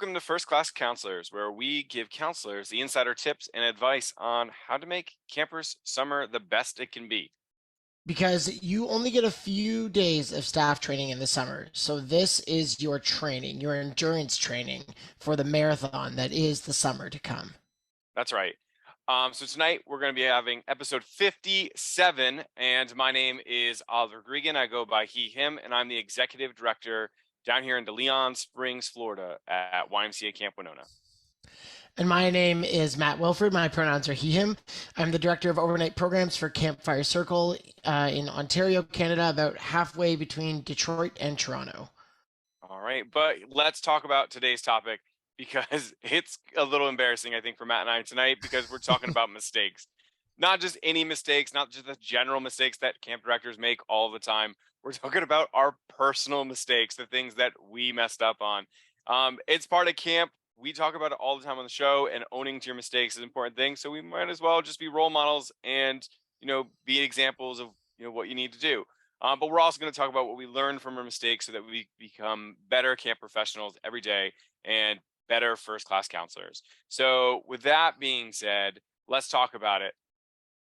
Welcome to First Class Counselors, where we give counselors the insider tips and advice on how to make campers' summer the best it can be. Because you only get a few days of staff training in the summer. So this is your training, your endurance training for the marathon that is the summer to come. That's right. So tonight we're going to be having episode 57, and my name is Oliver Gregan. I go by he, him, and I'm the executive director down here in DeLeon Springs, Florida at YMCA Camp Winona. And my name is Matt Wilfrid. My pronouns are he, him. I'm the director of overnight programs for Campfire Circle in Ontario, Canada, about halfway between Detroit and Toronto. All right, but let's talk about today's topic because it's a little embarrassing, I think, for Matt and I tonight because we're talking about mistakes. Not just any mistakes, not just the general mistakes that camp directors make all the time. We're talking about our personal mistakes, the things that we messed up on. It's part of camp. We talk about it all the time on the show, and owning to your mistakes is an important thing. So we might as well just be role models and, be examples of, what you need to do. But we're also going to talk about what we learned from our mistakes so that we become better camp professionals every day and better first class counselors. So with that being said, let's talk about it.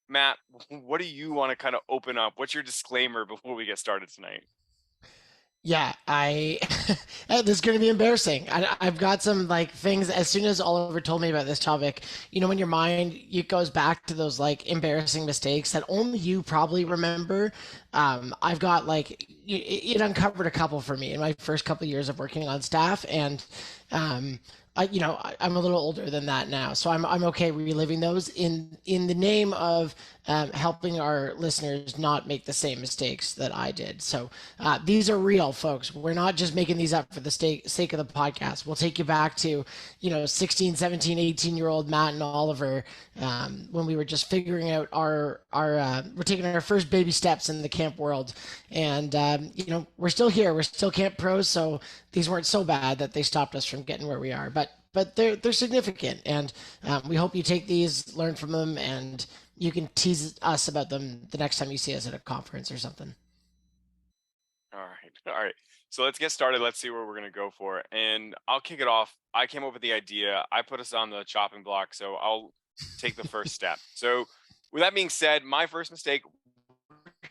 Matt, what do you want to kind of open up? What's your disclaimer before we get started tonight? Yeah, this is going to be embarrassing. I've got some like things. As soon as Oliver told me about this topic, when your mind it goes back to those like embarrassing mistakes that only you probably remember. I've got it uncovered a couple for me in my first couple of years of working on staff, and I'm a little older than that now, so I'm okay reliving those in the name of helping our listeners not make the same mistakes that I did. So these are real, folks. We're not just making these up for the sake of the podcast. We'll take you back to 16, 17, 18-year-old Matt and Oliver when we were just figuring out we're taking our first baby steps in the camp world, and we're still here. We're still camp pros, so these weren't so bad that they stopped us from getting where we are. But they're significant, and we hope you take these, learn from them, and you can tease us about them the next time you see us at a conference or something. All right. All right. So let's get started. Let's see where we're going to go for. And I'll kick it off. I came up with the idea. I put us on the chopping block. So I'll take the first step. So with that being said, my first mistake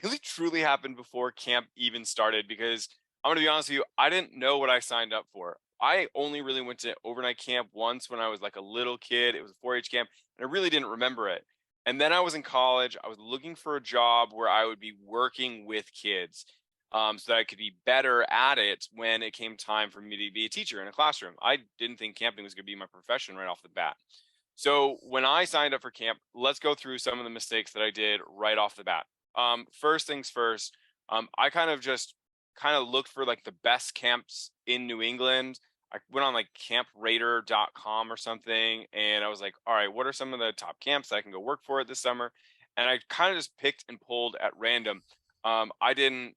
really truly happened before camp even started because I'm going to be honest with you, I didn't know what I signed up for. I only really went to overnight camp once when I was like a little kid. It was a 4-H camp, and I really didn't remember it. And then I was in college. I was looking for a job where I would be working with kids, so that I could be better at it when it came time for me to be a teacher in a classroom. I didn't think camping was going to be my profession right off the bat. So when I signed up for camp, let's go through some of the mistakes that I did right off the bat. First things first, I kind of looked for like the best camps in New England. I went on like camprater.com or something, and I was like, all right, what are some of the top camps that I can go work for it this summer? And I kind of just picked and pulled at random. I didn't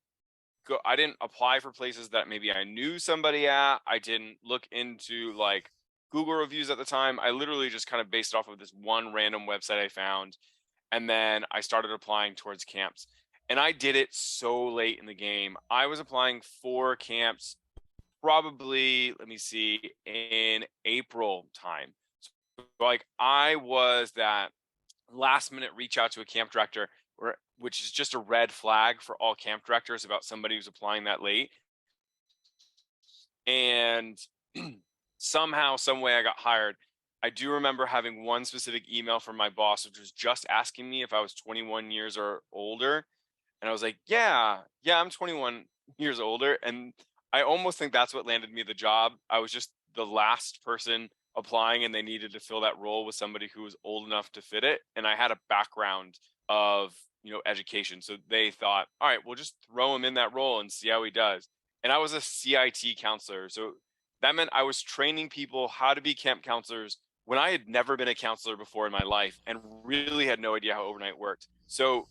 apply for places that maybe I knew somebody at. I didn't look into like Google reviews at the time. I literally just kind of based off of this one random website I found, and then I started applying towards camps. And I did it so late in the game. I was applying for camps probably, let me see, in April time. So, like I was that last minute reach out to a camp director, which is just a red flag for all camp directors about somebody who's applying that late. And somehow, some way I got hired. I do remember having one specific email from my boss, which was just asking me if I was 21 years or older. And I was like, yeah, I'm 21 years older. And I almost think that's what landed me the job. I was just the last person applying, and they needed to fill that role with somebody who was old enough to fit it. And I had a background of, education. So they thought, all right, we'll just throw him in that role and see how he does. And I was a CIT counselor. So that meant I was training people how to be camp counselors when I had never been a counselor before in my life and really had no idea how overnight worked. So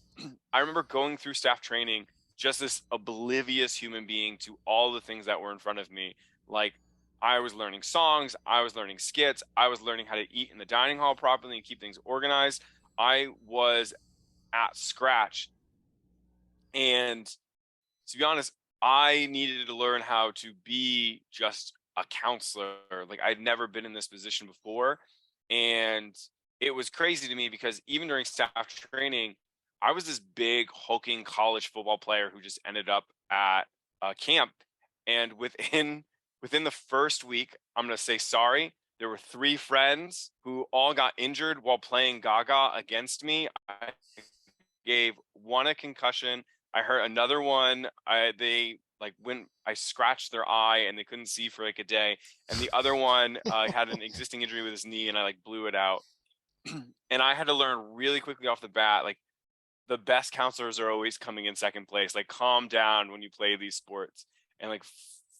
I remember going through staff training, just this oblivious human being to all the things that were in front of me. Like I was learning songs, I was learning skits, I was learning how to eat in the dining hall properly and keep things organized. I was at scratch. And to be honest, I needed to learn how to be just a counselor. Like I'd never been in this position before. And it was crazy to me because even during staff training, I was this big hulking college football player who just ended up at camp. And within the first week, I'm going to say sorry. There were 3 friends who all got injured while playing Gaga against me. I gave one a concussion. I hurt another one. They like when I scratched their eye and they couldn't see for like a day. And the other one had an existing injury with his knee and I like blew it out. And I had to learn really quickly off the bat, like the best counselors are always coming in second place. Like calm down when you play these sports. And like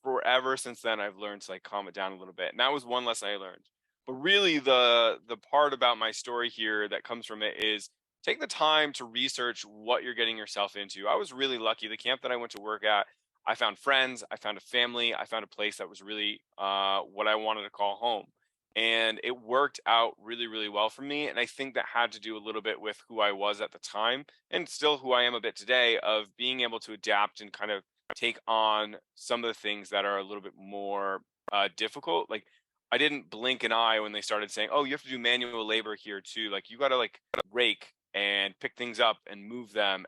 forever since then, I've learned to like calm it down a little bit. And that was one lesson I learned. But really, the part about my story here that comes from it is take the time to research what you're getting yourself into. I was really lucky. The camp that I went to work at, I found friends, I found a family, I found a place that was really what I wanted to call home. And it worked out really, really well for me. And I think that had to do a little bit with who I was at the time and still who I am a bit today, of being able to adapt and kind of take on some of the things that are a little bit more difficult. Like I didn't blink an eye when they started saying, oh, you have to do manual labor here too. Like you got to like rake and pick things up and move them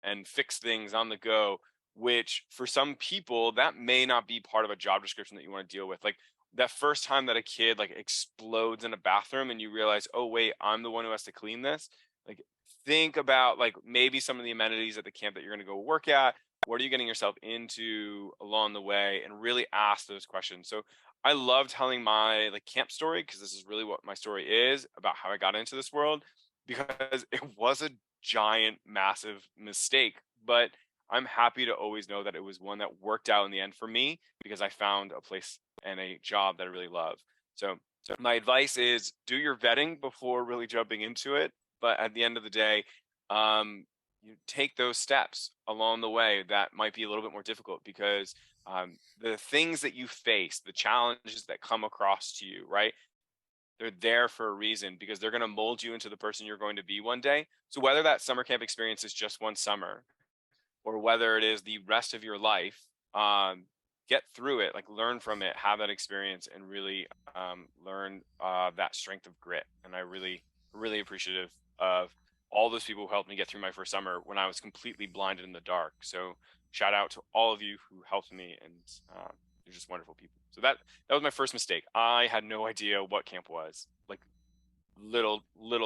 and fix things on the go, which for some people that may not be part of a job description that you want to deal with. Like that first time that a kid like explodes in a bathroom and you realize, oh wait, I'm the one who has to clean this. Like think about like maybe some of the amenities at the camp that you're going to go work at. What are you getting yourself into along the way, and really ask those questions. So I love telling my like camp story because this is really what my story is about, how I got into this world, because it was a giant, massive mistake. But I'm happy to always know that it was one that worked out in the end for me because I found a place and a job that I really love. So my advice is do your vetting before really jumping into it. But at the end of the day, you take those steps along the way that might be a little bit more difficult, because the things that you face, the challenges that come across to you, right? They're there for a reason, because they're going to mold you into the person you're going to be one day. So whether that summer camp experience is just one summer or whether it is the rest of your life, get through it, like learn from it, have that experience, and really learn that strength of grit. And I really appreciative of all those people who helped me get through my first summer when I was completely blinded in the dark. So shout out to all of you who helped me, and you're just wonderful people. So that was my first mistake. I had no idea what camp was, like little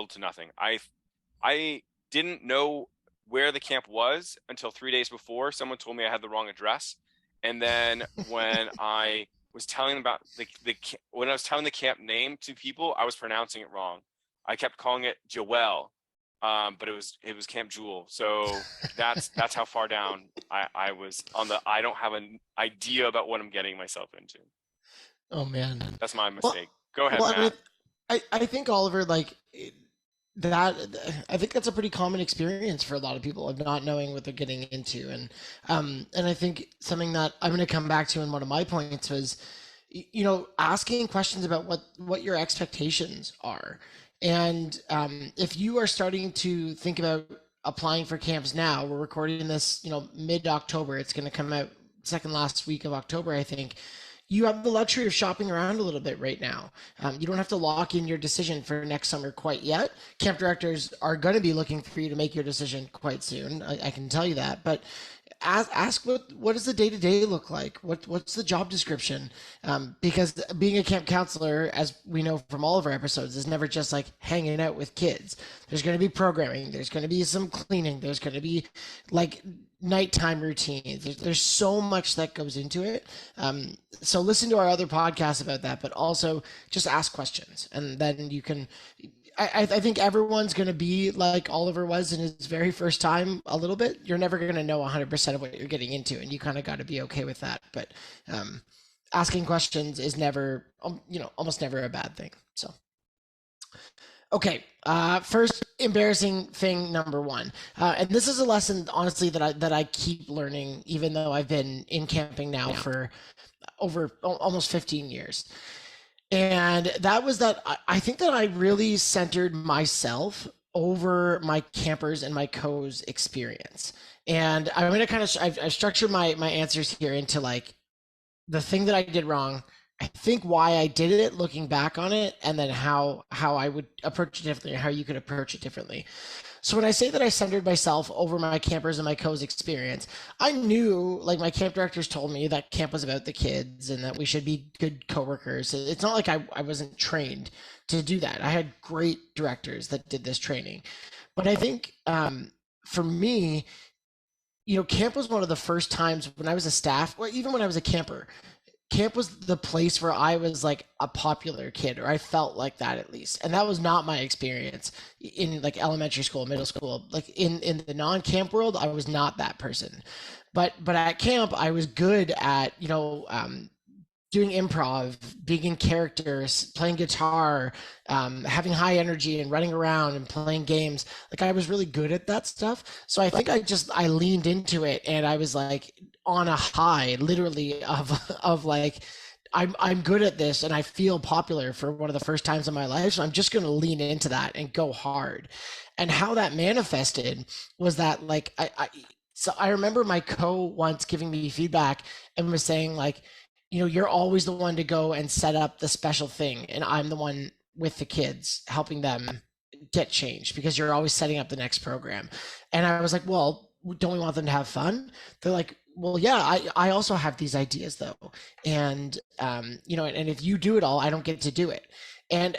to nothing. I didn't know where the camp was until 3 days before someone told me I had the wrong address. And then when I was telling about when I was telling the camp name to people, I was pronouncing it wrong. I kept calling it E.G.E.L, but it was Camp Jewel. So that's how far down I was on the I don't have an idea about what I'm getting myself into. Oh man, That's my well, mistake. Go ahead, well, Matt. I think Oliver, like that, I think that's a pretty common experience for a lot of people of not knowing what they're getting into, and I think something that I'm going to come back to in one of my points was, you know, asking questions about what your expectations are, and if you are starting to think about applying for camps now, we're recording this, you know, mid-October. It's going to come out second last week of October, I think. You have the luxury of shopping around a little bit right now. You don't have to lock in your decision for next summer quite yet. Camp directors are going to be looking for you to make your decision quite soon. I can tell you that. But ask what does the day to day look like? What's the job description? Because being a camp counselor, as we know from all of our episodes, is never just like hanging out with kids. There's going to be programming. There's going to be some cleaning. There's going to be like nighttime routines. There's so much that goes into it. So listen to our other podcasts about that, but also just ask questions, and then you can. I think everyone's going to be like Oliver was in his very first time a little bit. You're never going to know 100% of what you're getting into, and you kind of got to be okay with that. But asking questions is never, almost never a bad thing. So, okay. First embarrassing thing number one, and this is a lesson, honestly, that I keep learning, even though I've been in camping now for over almost 15 years. And that was that I think that I really centered myself over my campers and my co's experience. And I'm going to kind of, I've structured my answers here into like the thing that I did wrong, I think why I did it, looking back on it, and then how I would approach it differently, or how you could approach it differently. So when I say that I centered myself over my campers and my co's experience, I knew, like, my camp directors told me that camp was about the kids and that we should be good coworkers. It's not like I wasn't trained to do that. I had great directors that did this training. But I think for me, camp was one of the first times when I was a staff, or even when I was a camper, camp was the place where I was like a popular kid, or I felt like that at least. And that was not my experience in like elementary school, middle school. Like in the non-camp world, I was not that person. But at camp, I was good at doing improv, being in characters, playing guitar, having high energy and running around and playing games. Like I was really good at that stuff. So I think I leaned into it, and I was like on a high, literally of like I'm good at this and I feel popular for one of the first times in my life. So I'm just going to lean into that and go hard. And how that manifested was that like so I remember my co once giving me feedback and was saying like, you're always the one to go and set up the special thing, and I'm the one with the kids helping them get changed because you're always setting up the next program. And I was like, well, don't we want them to have fun? They're like, well, yeah, I also have these ideas though. And and if you do it all, I don't get to do it. And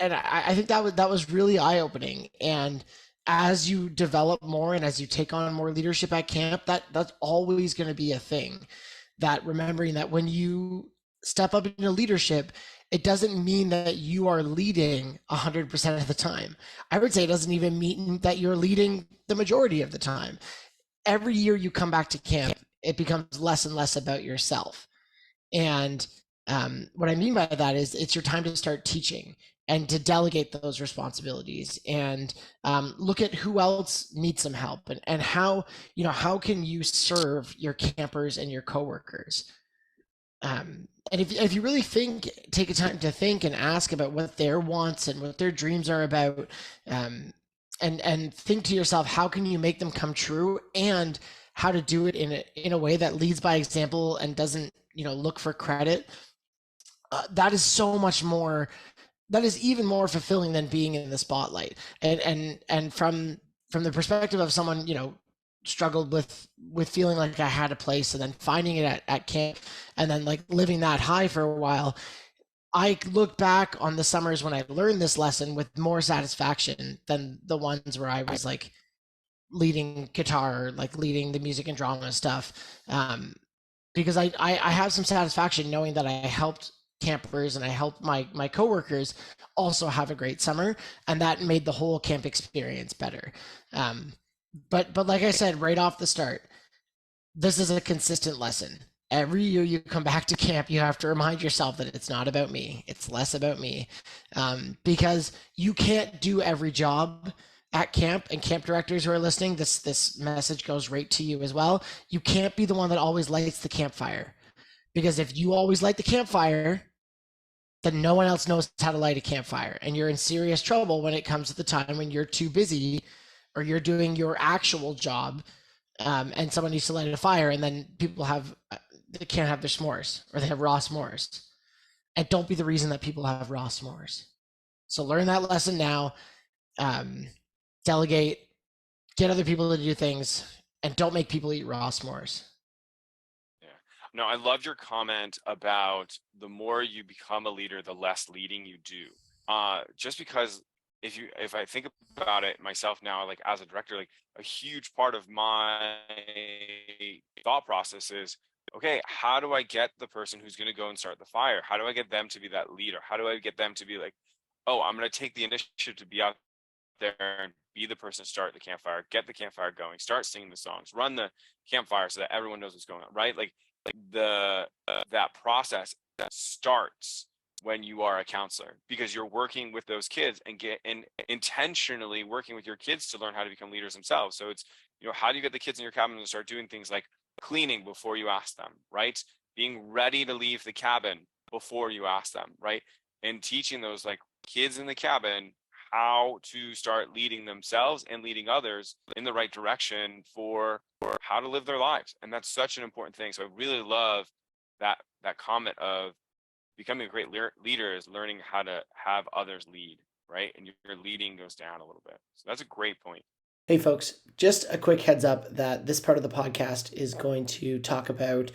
I think that was really eye-opening. And as you develop more and as you take on more leadership at camp, that's always going to be a thing. That remembering that when you step up into leadership, it doesn't mean that you are leading 100% of the time. I would say it doesn't even mean that you're leading the majority of the time. Every year you come back to camp, it becomes less and less about yourself. And what I mean by that is it's your time to start teaching and to delegate those responsibilities, and look at who else needs some help, and how can you serve your campers and your coworkers. And if you really take a time to think and ask about what their wants and what their dreams are about, and think to yourself, how can you make them come true, and how to do it in a way that leads by example and doesn't look for credit. That is so much more. That is even more fulfilling than being in the spotlight. And from the perspective of someone struggled with feeling like I had a place, and then finding it at camp, and then like living that high for a while. I look back on the summers when I learned this lesson with more satisfaction than the ones where I was like leading guitar, like leading the music and drama stuff. Because I have some satisfaction knowing that I helped campers and I helped my coworkers also have a great summer, and that made the whole camp experience better. Um, but like I said right off the start, this is a consistent lesson. Every year you come back to camp, you have to remind yourself that it's not about me. It's less about me, because you can't do every job at camp. And camp directors who are listening, this message goes right to you as well. You can't be the one that always lights the campfire, because if you always light the campfire, then no one else knows how to light a campfire, and you're in serious trouble when it comes to the time when you're too busy or you're doing your actual job, and someone needs to light a fire, and then people they can't have their s'mores, or they have raw s'mores. And don't be the reason that people have raw s'mores. So learn that lesson now. Um, Delegate, get other people to do things, and don't make people eat raw s'mores. Yeah. No, I loved your comment about the more you become a leader, the less leading you do. Just because if I think about it myself now, like as a director, like a huge part of my thought process is, okay, how do I get the person who's going to go and start the fire? How do I get them to be that leader? How do I get them to be like, oh, I'm going to take the initiative to be out there and be the person to start the campfire, get the campfire going, start singing the songs, run the campfire so that everyone knows what's going on, right? Like the that process that starts when you are a counselor, because you're working with those kids and intentionally working with your kids to learn how to become leaders themselves. So it's, how do you get the kids in your cabin to start doing things like cleaning before you ask them, right? Being ready to leave the cabin before you ask them, right? And teaching those like kids in the cabin how to start leading themselves and leading others in the right direction for how to live their lives. And that's such an important thing. So I really love that comment of becoming a great leader is learning how to have others lead, right? And your leading goes down a little bit. So that's a great point. Hey, folks, just a quick heads up that this part of the podcast is going to talk about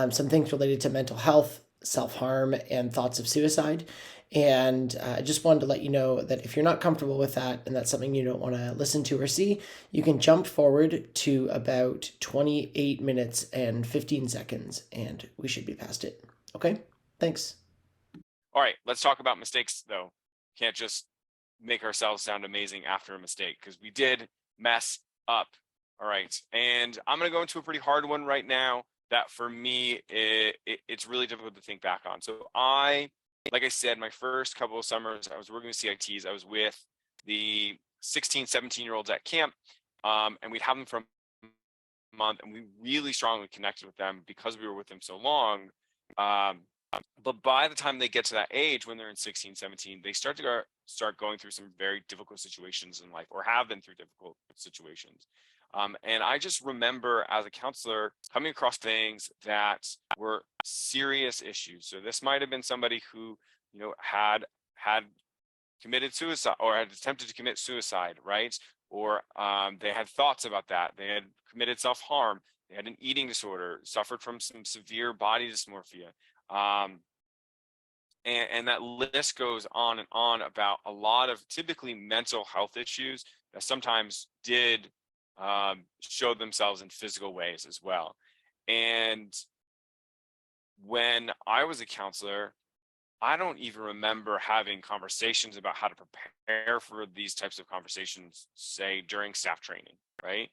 some things related to mental health, self harm, and thoughts of suicide. And I just wanted to let you know that if you're not comfortable with that and that's something you don't want to listen to or see, you can jump forward to about 28 minutes and 15 seconds, and we should be past it. Okay? Thanks. All right, let's talk about mistakes, though. Can't just make ourselves sound amazing after a mistake, because we did mess up. All right, and I'm going to go into a pretty hard one right now that for me, it's really difficult to think back on. So like I said, my first couple of summers, I was working with CITs. I was with the 16, 17-year-olds at camp, and we'd have them for a month, and we really strongly connected with them because we were with them so long. But by the time they get to that age, when they're in 16, 17, they start going through some very difficult situations in life, or have been through difficult situations. And I just remember as a counselor coming across things that were serious issues. So this might have been somebody who, had committed suicide or had attempted to commit suicide, right? Or they had thoughts about that. They had committed self-harm. They had an eating disorder, suffered from some severe body dysmorphia. And that list goes on and on about a lot of typically mental health issues that sometimes did show themselves in physical ways as well. And when I was a counselor, I don't even remember having conversations about how to prepare for these types of conversations, say during staff training, right?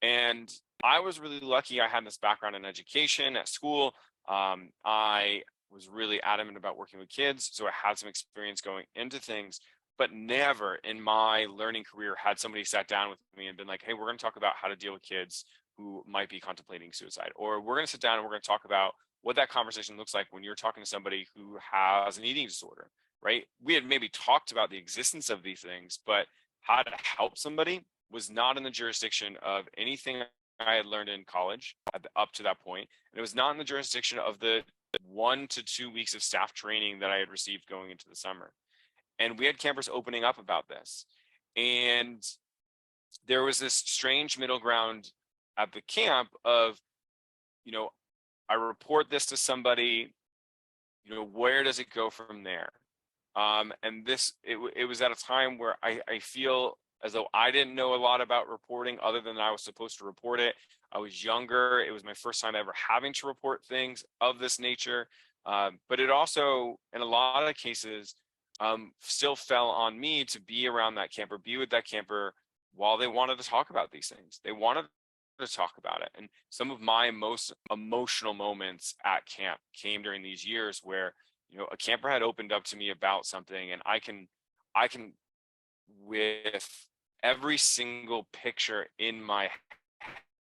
And I was really lucky. I had this background in education at school. I was really adamant about working with kids, so I had some experience going into things, but never in my learning career had somebody sat down with me and been like, hey, we're going to talk about how to deal with kids who might be contemplating suicide, or we're going to sit down and we're going to talk about what that conversation looks like when you're talking to somebody who has an eating disorder, right? We had maybe talked about the existence of these things, but how to help somebody was not in the jurisdiction of anything I had learned in college up to that point. And it was not in the jurisdiction of the 1 to 2 weeks of staff training that I had received going into the summer. And we had campers opening up about this. And there was this strange middle ground at the camp of, I report this to somebody, where does it go from there? And it was at a time where I feel as though I didn't know a lot about reporting other than I was supposed to report it. I was younger. It was my first time ever having to report things of this nature. But it also, in a lot of cases, still fell on me to be around that camper, be with that camper while they wanted to talk about these things. They wanted to talk about it. And some of my most emotional moments at camp came during these years where, a camper had opened up to me about something, and I can with every single picture in my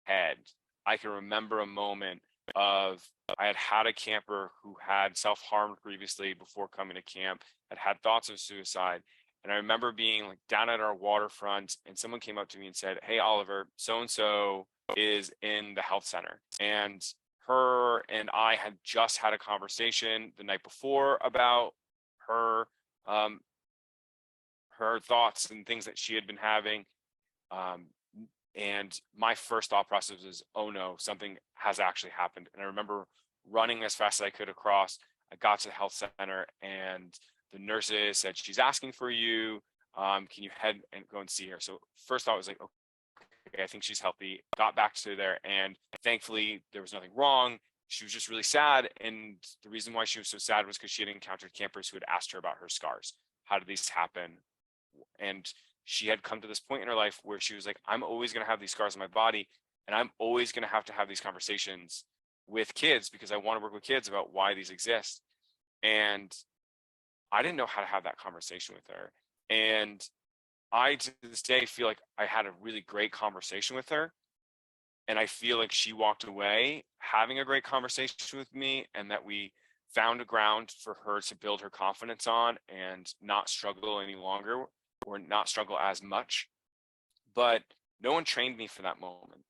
head, I can remember a moment of I had a camper who had self-harmed previously before coming to camp, had thoughts of suicide. And I remember being like down at our waterfront, and someone came up to me and said, hey, Oliver, so-and-so is in the health center. And her and I had just had a conversation the night before about her her thoughts and things that she had been having. And my first thought process was, oh no, something has actually happened. And I remember running as fast as I could across. I got to the health center, and the nurses said, she's asking for you. Can you head and go and see her? So first thought was like, okay, I think she's healthy. Got back to there, and thankfully there was nothing wrong. She was just really sad. And the reason why she was so sad was because she had encountered campers who had asked her about her scars. How did these happen? And she had come to this point in her life where she was like, I'm always going to have these scars on my body, and I'm always going to have these conversations with kids because I want to work with kids about why these exist. And I didn't know how to have that conversation with her. And I, to this day, feel like I had a really great conversation with her. And I feel like she walked away having a great conversation with me, and that we found a ground for her to build her confidence on and not struggle any longer, or not struggle as much. But no one trained me for that moment.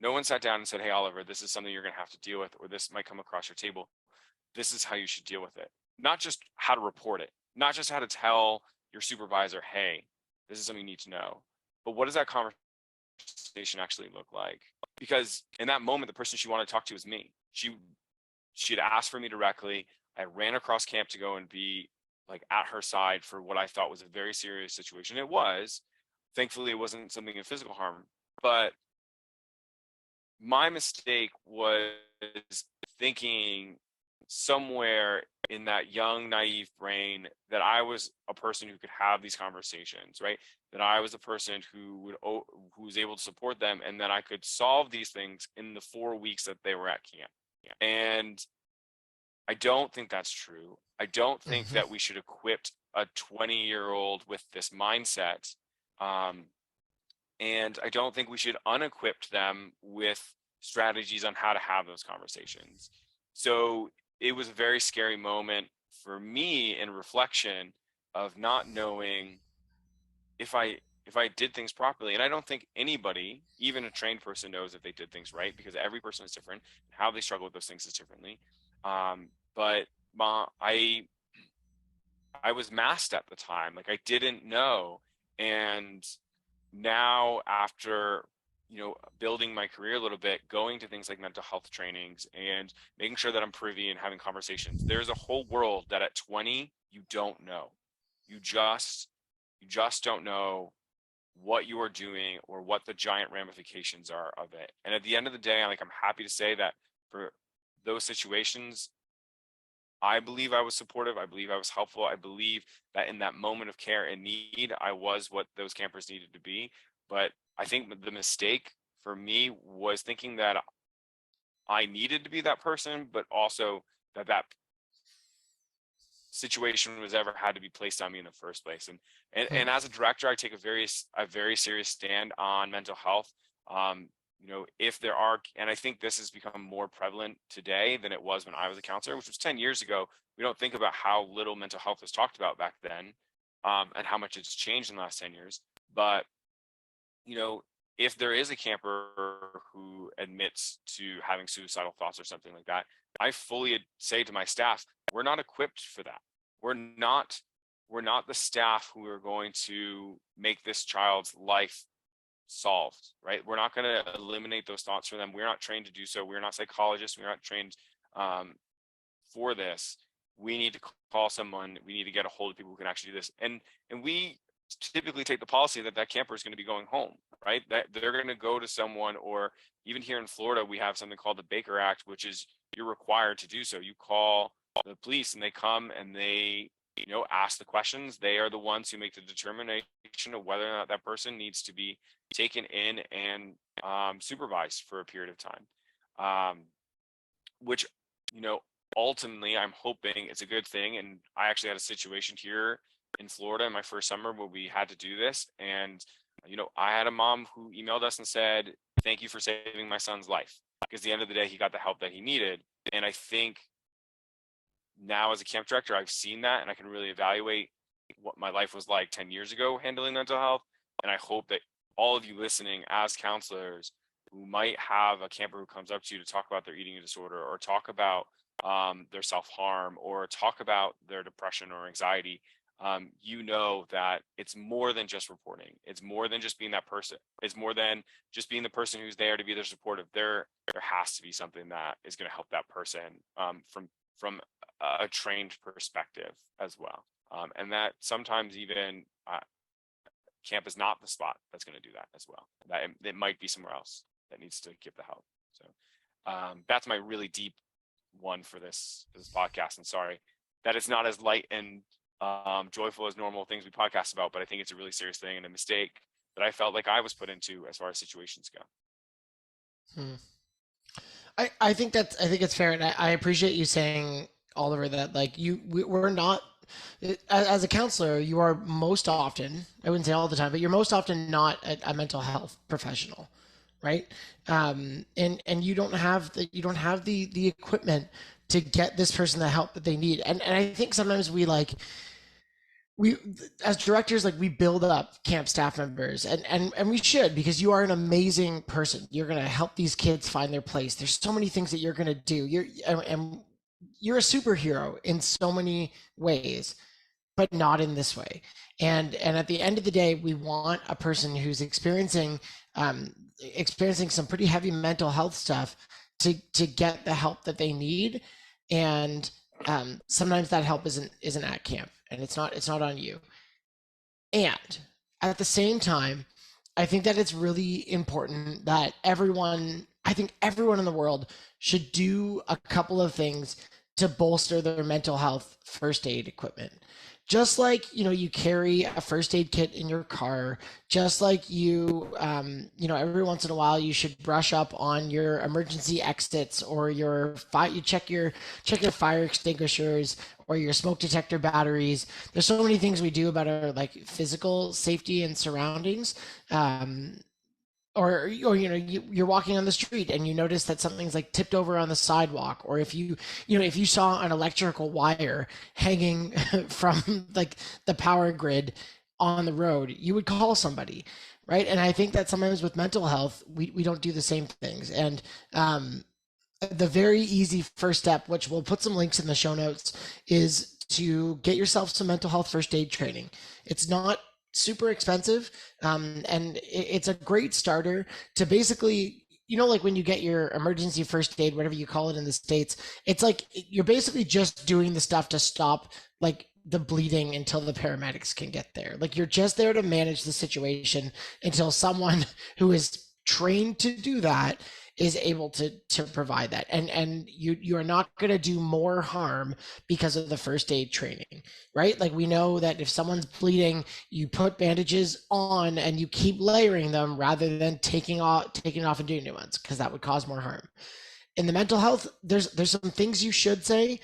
No one sat down and said, hey, Oliver, this is something you're going to have to deal with, or this might come across your table. This is how you should deal with it. not just how to report it, not just how to tell your supervisor, hey, this is something you need to know, but what does that conversation actually look like? Because in that moment, the person she wanted to talk to was me. She had asked for me directly. I ran across camp to go and be like at her side for what I thought was a very serious situation. It was. Thankfully, it wasn't something of physical harm, but my mistake was thinking somewhere in that young, naive brain that I was a person who could have these conversations, right? That I was a person who was able to support them, and that I could solve these things in the 4 weeks that they were at camp. And I don't think that's true. I don't think Mm-hmm. that we should equip a 20-year-old with this mindset. Um, and I don't think we should unequip them with strategies on how to have those conversations. So it was a very scary moment for me in reflection of not knowing if I did things properly. And I don't think anybody, even a trained person, knows if they did things right, because every person is different. How they struggle with those things is differently. But I was masked at the time, like I didn't know. And now, after building my career a little bit, going to things like mental health trainings and making sure that I'm privy and having conversations, there's a whole world that at 20 you don't know. You just don't know what you are doing or what the giant ramifications are of it. And at the end of the day, I'm happy to say that for those situations, I believe I was supportive. I believe I was helpful. I believe that in that moment of care and need, I was what those campers needed to be. But I think the mistake for me was thinking that I needed to be that person, but also that situation was ever had to be placed on me in the first place. And as a director, I take a very serious stand on mental health. If there are, and I think this has become more prevalent today than it was when I was a counselor, which was 10 years ago. We don't think about how little mental health was talked about back then, and how much it's changed in the last 10 years. But you know, if there is a camper who admits to having suicidal thoughts or something like that, I fully say to my staff, we're not equipped for that. We're not we're not the staff who are going to make this child's life solved, right? We're not going to eliminate those thoughts from them. We're not trained to do so. We're not psychologists. We're not trained um, for this. We need to call someone. We need to get a hold of people who can actually do this. And we typically take the policy that camper is going to be going home, right? That they're going to go to someone, or even here in Florida, we have something called the Baker Act, which is you're required to do so. You call the police and they come and they ask the questions. They are the ones who make the determination of whether or not that person needs to be taken in and supervised for a period of time, which ultimately I'm hoping it's a good thing. And I actually had a situation here in Florida in my first summer where we had to do this. And I had a mom who emailed us and said, thank you for saving my son's life, because at the end of the day he got the help that he needed. And I think now, as a camp director, I've seen that, and I can really evaluate what my life was like 10 years ago handling mental health. And I hope that all of you listening as counselors who might have a camper who comes up to you to talk about their eating disorder, or talk about their self-harm, or talk about their depression or anxiety, that it's more than just reporting. It's more than just being that person. It's more than just being the person who's there to be their supportive. There has to be something that is going to help that person from a trained perspective as well. And that sometimes even camp is not the spot that's going to do that as well. That it might be somewhere else that needs to give the help. So that's my really deep one for this podcast. And sorry that it's not as light and joyful as normal things we podcast about, but I think it's a really serious thing and a mistake that I felt like I was put into as far as situations go. Hmm. I think it's fair, and I appreciate you saying, Oliver, that like we're not, as a counselor, you are most often, I wouldn't say all the time, but you're most often not a mental health professional, right? And you don't have the equipment to get this person the help that they need, and I think sometimes we as directors, like, we build up camp staff members, and we should, because you are an amazing person. You're going to help these kids find their place. There's so many things that you're going to do. And you're a superhero in so many ways, but not in this way. And at the end of the day, we want a person who's experiencing some pretty heavy mental health stuff to get the help that they need. And sometimes that help isn't at camp, and it's not on you. And at the same time, I think that it's really important that I think everyone in the world should do a couple of things to bolster their mental health first aid equipment. Just like, you carry a first aid kit in your car, just like every once in a while you should brush up on your emergency exits, or you check your fire extinguishers or your smoke detector batteries. There's so many things we do about our like physical safety and surroundings. Or you're walking on the street and you notice that something's like tipped over on the sidewalk, or if you saw an electrical wire hanging from like the power grid on the road, you would call somebody, right? And I think that sometimes with mental health, we don't do the same things. And the very easy first step, which we'll put some links in the show notes, is to get yourself some mental health first aid training. It's not super expensive, and it's a great starter to basically, like when you get your emergency first aid, whatever you call it in the States, it's like you're basically just doing the stuff to stop like the bleeding until the paramedics can get there. Like you're just there to manage the situation until someone who is trained to do that is able to provide that. And you are not going to do more harm because of the first aid training, right? Like we know that if someone's bleeding, you put bandages on and you keep layering them rather than taking off and doing new ones, because that would cause more harm. In the mental health, there's some things you should say,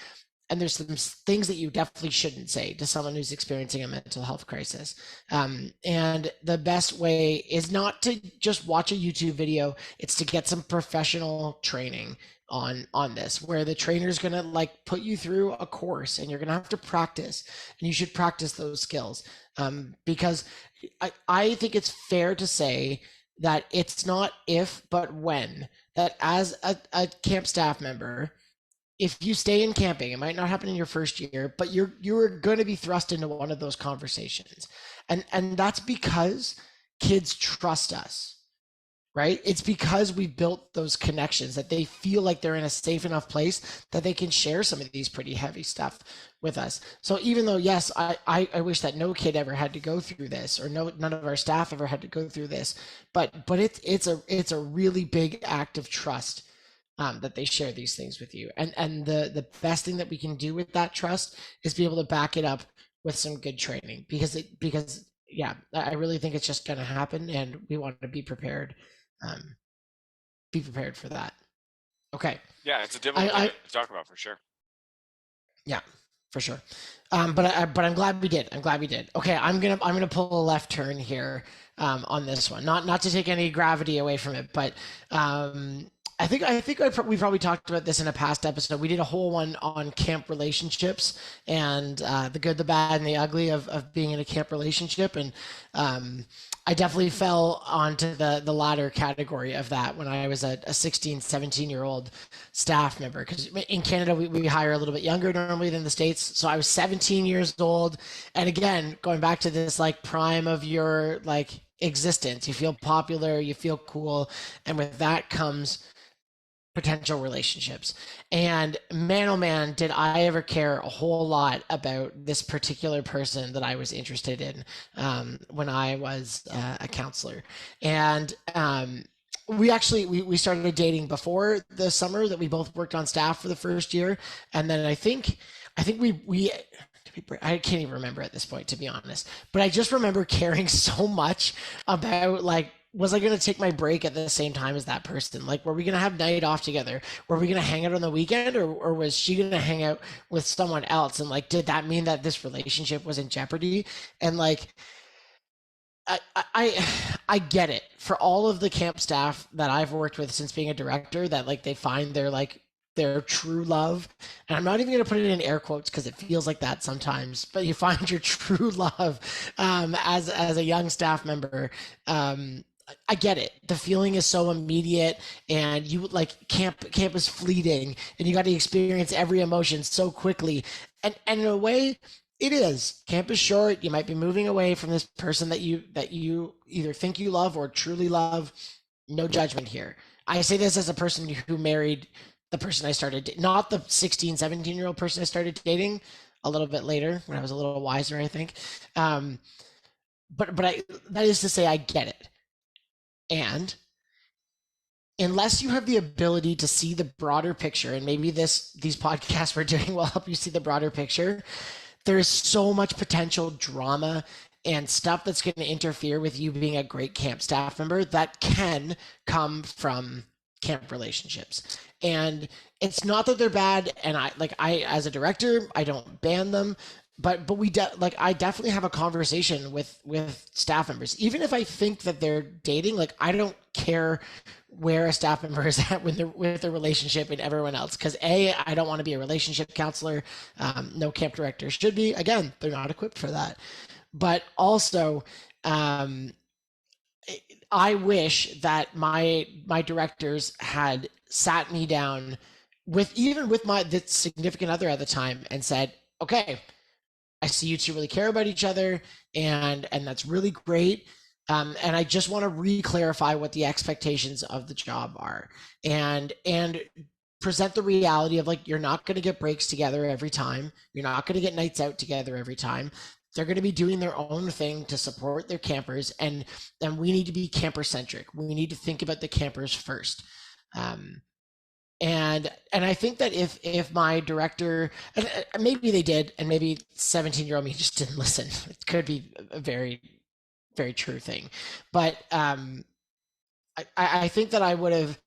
and there's some things that you definitely shouldn't say to someone who's experiencing a mental health crisis. And the best way is not to just watch a YouTube video; it's to get some professional training on this, where the trainer's gonna like put you through a course, and you're gonna have to practice, and you should practice those skills, because I think it's fair to say that it's not if but when, that as a camp staff member, if you stay in camping, it might not happen in your first year, but you're going to be thrust into one of those conversations. And that's because kids trust us, right? It's because we built those connections that they feel like they're in a safe enough place that they can share some of these pretty heavy stuff with us. So even though, yes, I wish that no kid ever had to go through this, or none of our staff ever had to go through this, but it's a really big act of trust, that they share these things with you. And the best thing that we can do with that trust is be able to back it up with some good training, because yeah, I really think it's just going to happen, and we want to um, be prepared for that. Okay. Yeah, it's a difficult thing to talk about for sure. Yeah, for sure. But I'm glad we did. I'm glad we did. Okay, I'm gonna pull a left turn here, on this one. Not to take any gravity away from it, but we probably talked about this in a past episode. We did a whole one on camp relationships, and the good, the bad, and the ugly of being in a camp relationship. And I definitely fell onto the latter category of that when I was a 16, 17-year-old staff member. Because in Canada, we hire a little bit younger normally than the States. So I was 17 years old. And again, going back to this like prime of your like existence, you feel popular, you feel cool. And with that comes potential relationships. And man, oh man, did I ever care a whole lot about this particular person that I was interested in, when I was a counselor. And we started dating before the summer that we both worked on staff for the first year. And then I think we I can't even remember at this point, to be honest. But I just remember caring so much about like, was I going to take my break at the same time as that person? Like, were we going to have night off together? Were we going to hang out on the weekend, or was she going to hang out with someone else? And like, did that mean that this relationship was in jeopardy? And like, I get it for all of the camp staff that I've worked with since being a director, that like they find their true love. And I'm not even going to put it in air quotes because it feels like that sometimes, but you find your true love, as a young staff member. I get it. The feeling is so immediate, and you like camp is fleeting, and you got to experience every emotion so quickly. And in a way, it is. Camp is short. You might be moving away from this person that you either think you love or truly love. No judgment here. I say this as a person who married the person I started, not the 16, 17-year-old person I started dating a little bit later when I was a little wiser, I think. Um, but that is to say, I get it. And unless you have the ability to see the broader picture, and maybe these podcasts we're doing will help you see the broader picture, there is so much potential drama and stuff that's going to interfere with you being a great camp staff member that can come from camp relationships. And it's not that they're bad, and I as a director, I don't ban them, but I definitely have a conversation with staff members, even if I think that they're dating. Like, I don't care where a staff member is at with their relationship and everyone else, because I don't want to be a relationship counselor. No camp director should be. Again, they're not equipped for that. But also, um, I wish that my directors had sat me down with my the significant other at the time and said, okay, I see you two really care about each other, and that's really great. And I just want to re-clarify what the expectations of the job are, and present the reality of, like, you're not going to get breaks together every time. You're not going to get nights out together every time. They're going to be doing their own thing to support their campers, and we need to be camper centric. We need to think about the campers first. Um, and I think that if my director, maybe they did, and maybe 17-year-old me just didn't listen. It could be a very, very true thing, but I think that I would have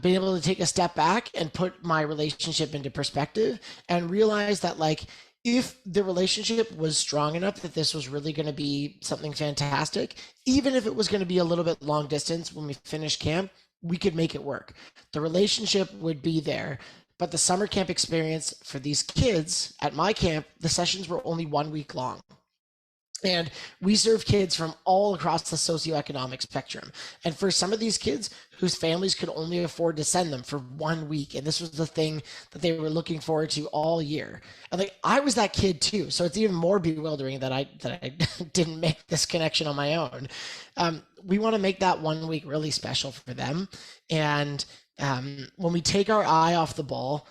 been able to take a step back and put my relationship into perspective and realize that, like, if the relationship was strong enough that this was really going to be something fantastic, even if it was going to be a little bit long distance when we finish camp, we could make it work. The relationship would be there. But the summer camp experience for these kids at my camp, the sessions were only 1 week long. And we serve kids from all across the socioeconomic spectrum. And for some of these kids whose families could only afford to send them for 1 week, and this was the thing that they were looking forward to all year. And like, I was that kid too. So it's even more bewildering that I didn't make this connection on my own. We want to make that 1 week really special for them. And when we take our eye off the ball,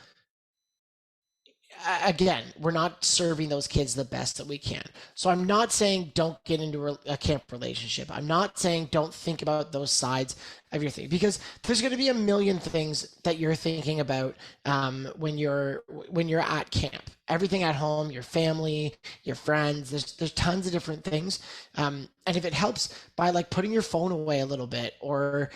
again, we're not serving those kids the best that we can. So I'm not saying don't get into a camp relationship. I'm not saying don't think about those sides of your thing, because there's going to be a million things that you're thinking about when you're at camp. Everything at home, your family, your friends. There's tons of different things. And if it helps by, like, putting your phone away a little bit, or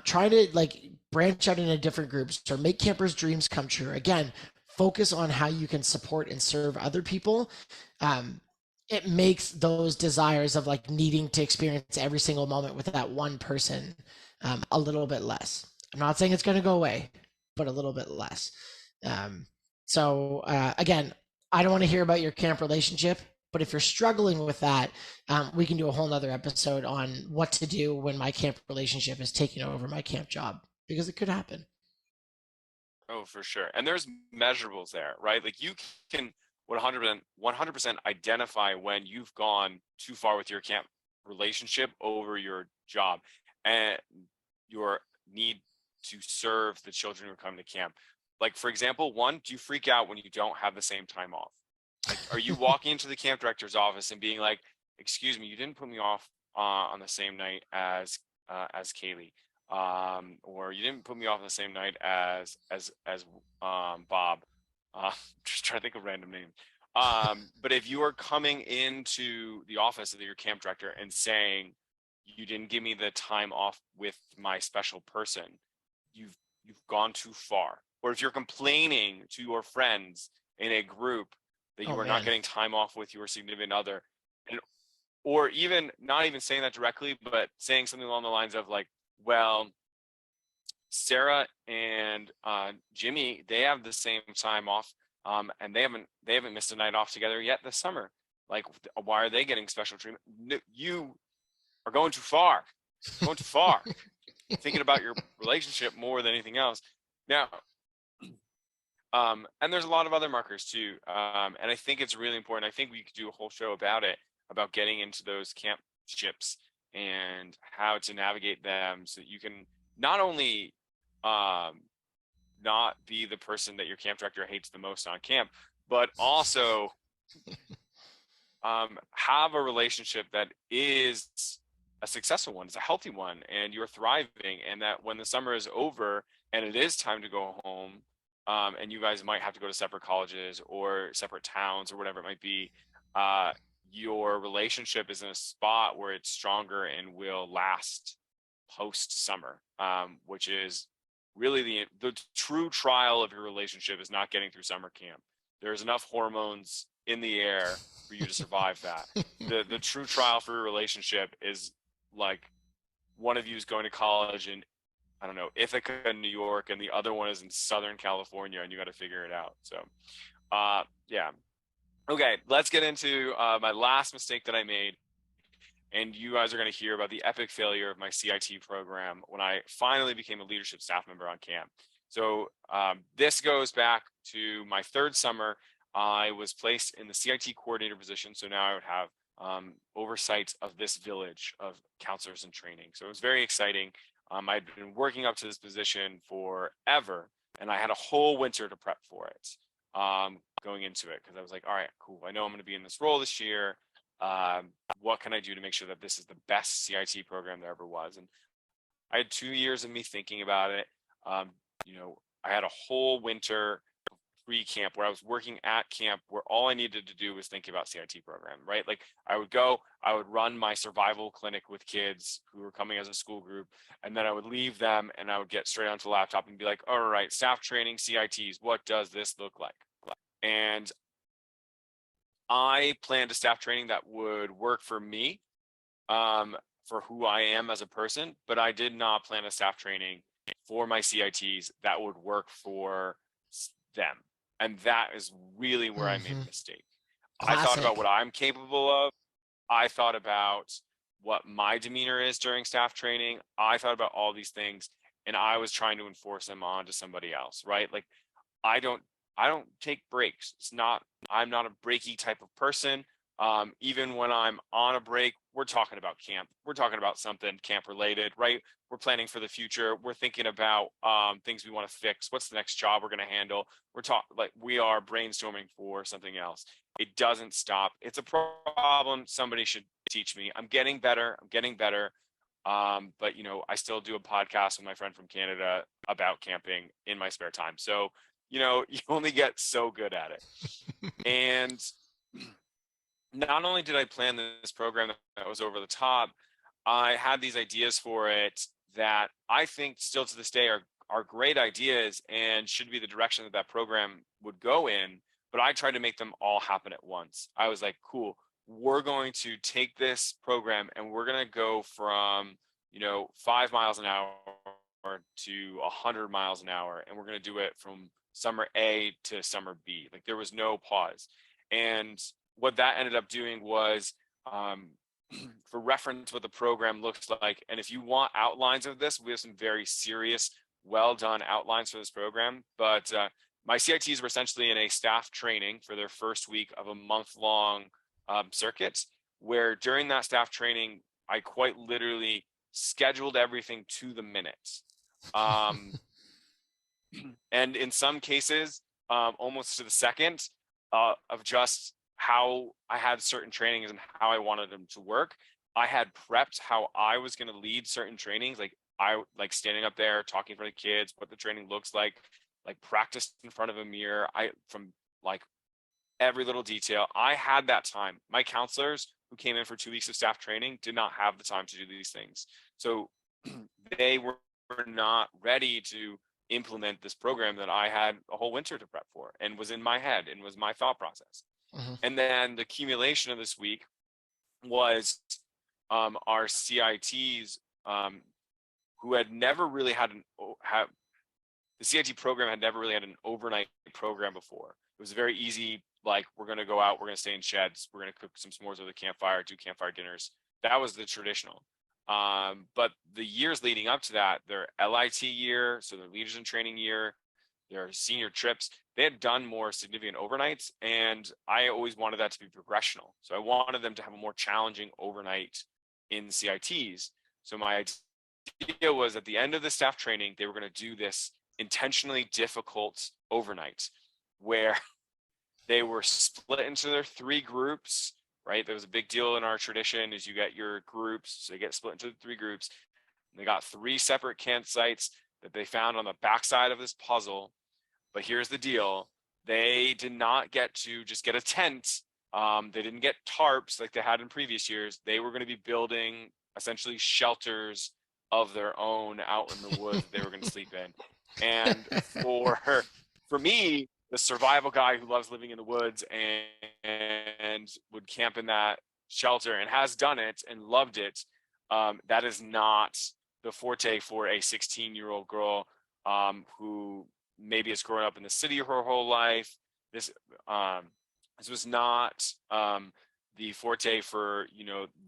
trying to, like, branch out into different groups, or make campers' dreams come true. Again, focus on how you can support and serve other people. um, it makes those desires of, like, needing to experience every single moment with that one person a little bit less. I'm not saying it's going to go away, but a little bit less. um, so again, I don't want to hear about your camp relationship, but if you're struggling with that, we can do a whole nother episode on what to do when my camp relationship is taking over my camp job, because it could happen. Oh, for sure. And there's measurables there, right? Like, you can 100% identify when you've gone too far with your camp relationship over your job and your need to serve the children who are coming to camp. Like, for example, one, do you freak out when you don't have the same time off? Like, are you walking into the camp director's office and being like, "Excuse me, you didn't put me off on the same night as Kaylee, or you didn't put me off on the same night as Bob." Just trying to think of random names. But if you are coming into the office of your camp director and saying, "You didn't give me the time off with my special person," you've gone too far. Or if you're complaining to your friends in a group that Oh you are not man. getting time off with your significant other, and or even not even saying that directly, but saying something along the lines of, like, "Well, Sarah and Jimmy, they have the same time off, and they haven't missed a night off together yet this summer. Like, why are they getting special treatment? You are going too far." going too far, thinking about your relationship more than anything else. Now, and there's a lot of other markers too. And I think it's really important. I think we could do a whole show about it, about getting into those camp ships and how to navigate them so that you can not only not be the person that your camp director hates the most on camp, but also have a relationship that is a successful one, it's a healthy one, and you're thriving. And that when the summer is over and it is time to go home, and you guys might have to go to separate colleges or separate towns or whatever it might be, your relationship is in a spot where it's stronger and will last post summer, which is really the true trial of your relationship is not getting through summer camp. There's enough hormones in the air for you to survive that. The true trial for your relationship is like one of you is going to college in, I don't know, Ithaca, New York, and the other one is in Southern California, and you got to figure it out. So, yeah. Okay, let's get into my last mistake that I made. And you guys are going to hear about the epic failure of my CIT program when I finally became a leadership staff member on camp. So this goes back to my third summer. I was placed in the CIT coordinator position. So now I would have oversight of this village of counselors in training. So it was very exciting. I'd been working up to this position forever, and I had a whole winter to prep for it going into it, because I was like, all right, cool. I know I'm going to be in this role this year. What can I do to make sure that this is the best CIT program there ever was? And I had 2 years of me thinking about it. I had a whole winter pre-camp where I was working at camp where all I needed to do was think about CIT program, right? Like I would run my survival clinic with kids who were coming as a school group, and then I would leave them and I would get straight onto the laptop and be like, all right, staff training, CITs, what does this look like? And I planned a staff training that would work for me, for who I am as a person, but I did not plan a staff training for my CITs that would work for them. And that is really where I made a mistake. I thought about what I'm capable of. I thought about what my demeanor is during staff training. I thought about all these things, and I was trying to enforce them onto somebody else, right? Like I don't take breaks. I'm not a breaky type of person. Even when I'm on a break, we're talking about camp. We're talking about something camp related, right? We're planning for the future. We're thinking about things we want to fix. What's the next job we're going to handle? We are brainstorming for something else. It doesn't stop. It's a problem somebody should teach me. I'm getting better. But I still do a podcast with my friend from Canada about camping in my spare time. So, you only get so good at it. And not only did I plan this program that was over the top, I had these ideas for it that I think still to this day are great ideas and should be the direction that program would go in. But I tried to make them all happen at once. I was like, cool, we're going to take this program and we're going to go from, 5 miles an hour to 100 miles an hour. And we're going to do it from summer A to summer B. Like there was no pause. And what that ended up doing was, for reference, what the program looks like. And if you want outlines of this, we have some very serious, well done outlines for this program. But my CITs were essentially in a staff training for their first week of a month-long circuit, where during that staff training, I quite literally scheduled everything to the minute. And in some cases, almost to the second, of just how I had certain trainings and how I wanted them to work. I had prepped how I was going to lead certain trainings. Like I like standing up there, talking for the kids, what the training looks like practiced in front of a mirror. From like every little detail, I had that time. My counselors who came in for 2 weeks of staff training did not have the time to do these things. So they were not ready to implement this program that I had a whole winter to prep for and was in my head and was my thought process. And then the accumulation of this week was our CITs who had never really had the CIT program had never really had an overnight program before. It was very easy. Like, we're going to go out, we're going to stay in sheds, we're going to cook some s'mores over the campfire, do campfire dinners. That was the traditional. But the years leading up to that, their LIT year, so their leaders in training year, their senior trips, they had done more significant overnights. And I always wanted that to be progressional. So I wanted them to have a more challenging overnight in CITs. So my idea was at the end of the staff training, they were going to do this intentionally difficult overnight where they were split into their 3 groups, right? There was a big deal in our tradition is you get your groups. So they get split into 3 groups. They got 3 separate campsites that they found on the backside of this puzzle. But here's the deal. They did not get to just get a tent. They didn't get tarps like they had in previous years. They were going to be building essentially shelters of their own out in the woods that they were going to sleep in. And for me, the survival guy who loves living in the woods and would camp in that shelter and has done it and loved it, that is not the forte for a 16-year-old girl who maybe has grown up in the city her whole life. This was not the forte for,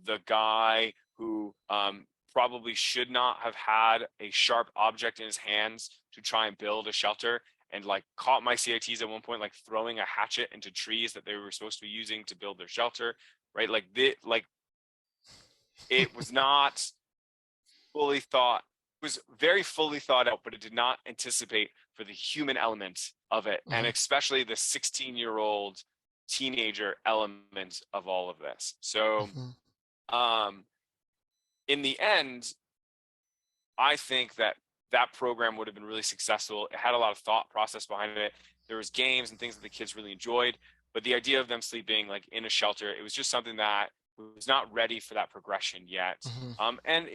the guy who probably should not have had a sharp object in his hands to try and build a shelter, and like caught my CITs at one point, like throwing a hatchet into trees that they were supposed to be using to build their shelter, right? It was not fully thought. It was very fully thought out, but it did not anticipate for the human element of it, and especially the 16-year-old teenager element of all of this. So, in the end, I think that program would have been really successful. It had a lot of thought process behind it. There was games and things that the kids really enjoyed, but the idea of them sleeping like in a shelter, it was just something that was not ready for that progression yet. And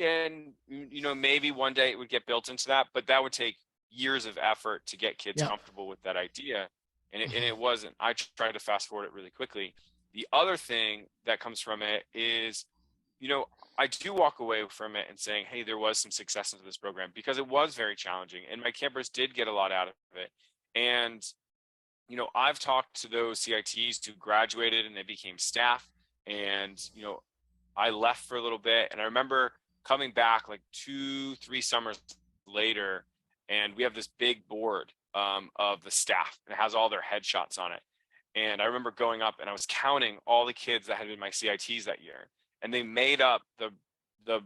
maybe one day it would get built into that, but that would take years of effort to get kids comfortable with that idea. And it wasn't. I tried to fast forward it really quickly. The other thing that comes from it is, I do walk away from it and saying, hey, there was some success into this program because it was very challenging and my campers did get a lot out of it. And, I've talked to those CITs who graduated and they became staff, and, I left for a little bit, and I remember coming back like 2-3 summers later, and we have this big board of the staff, and it has all their headshots on it. And I remember going up and I was counting all the kids that had been my CITs that year, and they made up the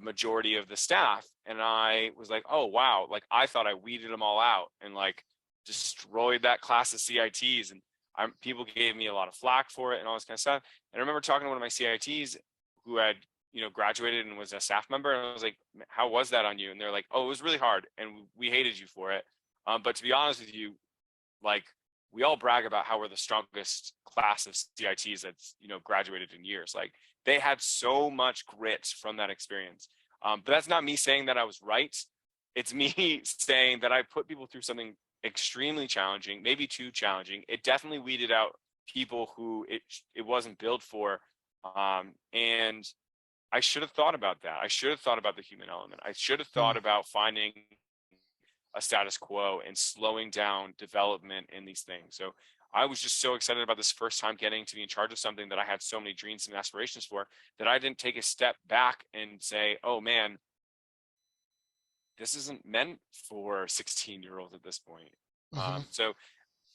majority of the staff. And I was like, oh wow, like I thought I weeded them all out and like destroyed that class of CITs, and people gave me a lot of flack for it and all this kind of stuff. And I remember talking to one of my CITs who had graduated and was a staff member, and I was like, how was that on you? And they're like, oh, it was really hard and we hated you for it, but to be honest with you, like we all brag about how we're the strongest class of CITs that's graduated in years. Like they had so much grit from that experience, but that's not me saying that I was right. It's me saying that I put people through something extremely challenging, maybe too challenging. It definitely weeded out people who it wasn't built for, and I should have thought about that. I should have thought about the human element. I should have thought about finding a status quo and slowing down development in these things. So I was just so excited about this first time getting to be in charge of something that I had so many dreams and aspirations for, that I didn't take a step back and say, oh man, this isn't meant for 16-year-olds at this point. So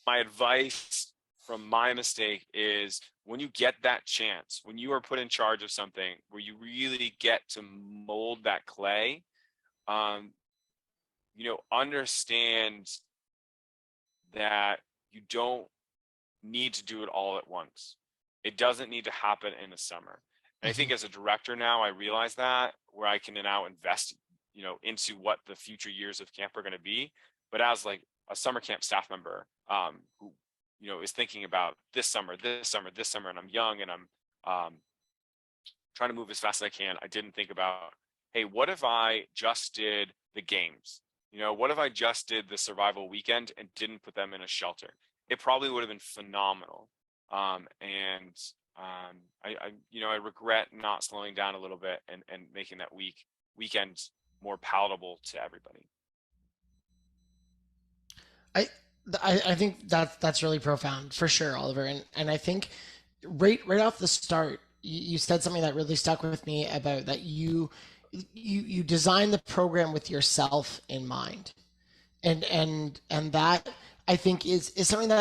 my advice from my mistake is, when you get that chance, when you are put in charge of something where you really get to mold that clay, understand that you don't need to do it all at once. It doesn't need to happen in the summer. And I think as a director now, I realize that, where I can now invest, into what the future years of camp are going to be. But as like a summer camp staff member, who, is thinking about this summer, and I'm young and I'm trying to move as fast as I can, I didn't think about, hey, what if I just did the games? What if I just did the survival weekend and didn't put them in a shelter? It probably would have been phenomenal. I regret not slowing down a little bit and making that weekend more palatable to everybody. I think that's really profound for sure, Oliver. And I think right off the start, you said something that really stuck with me about that you design the program with yourself in mind, and that I think is something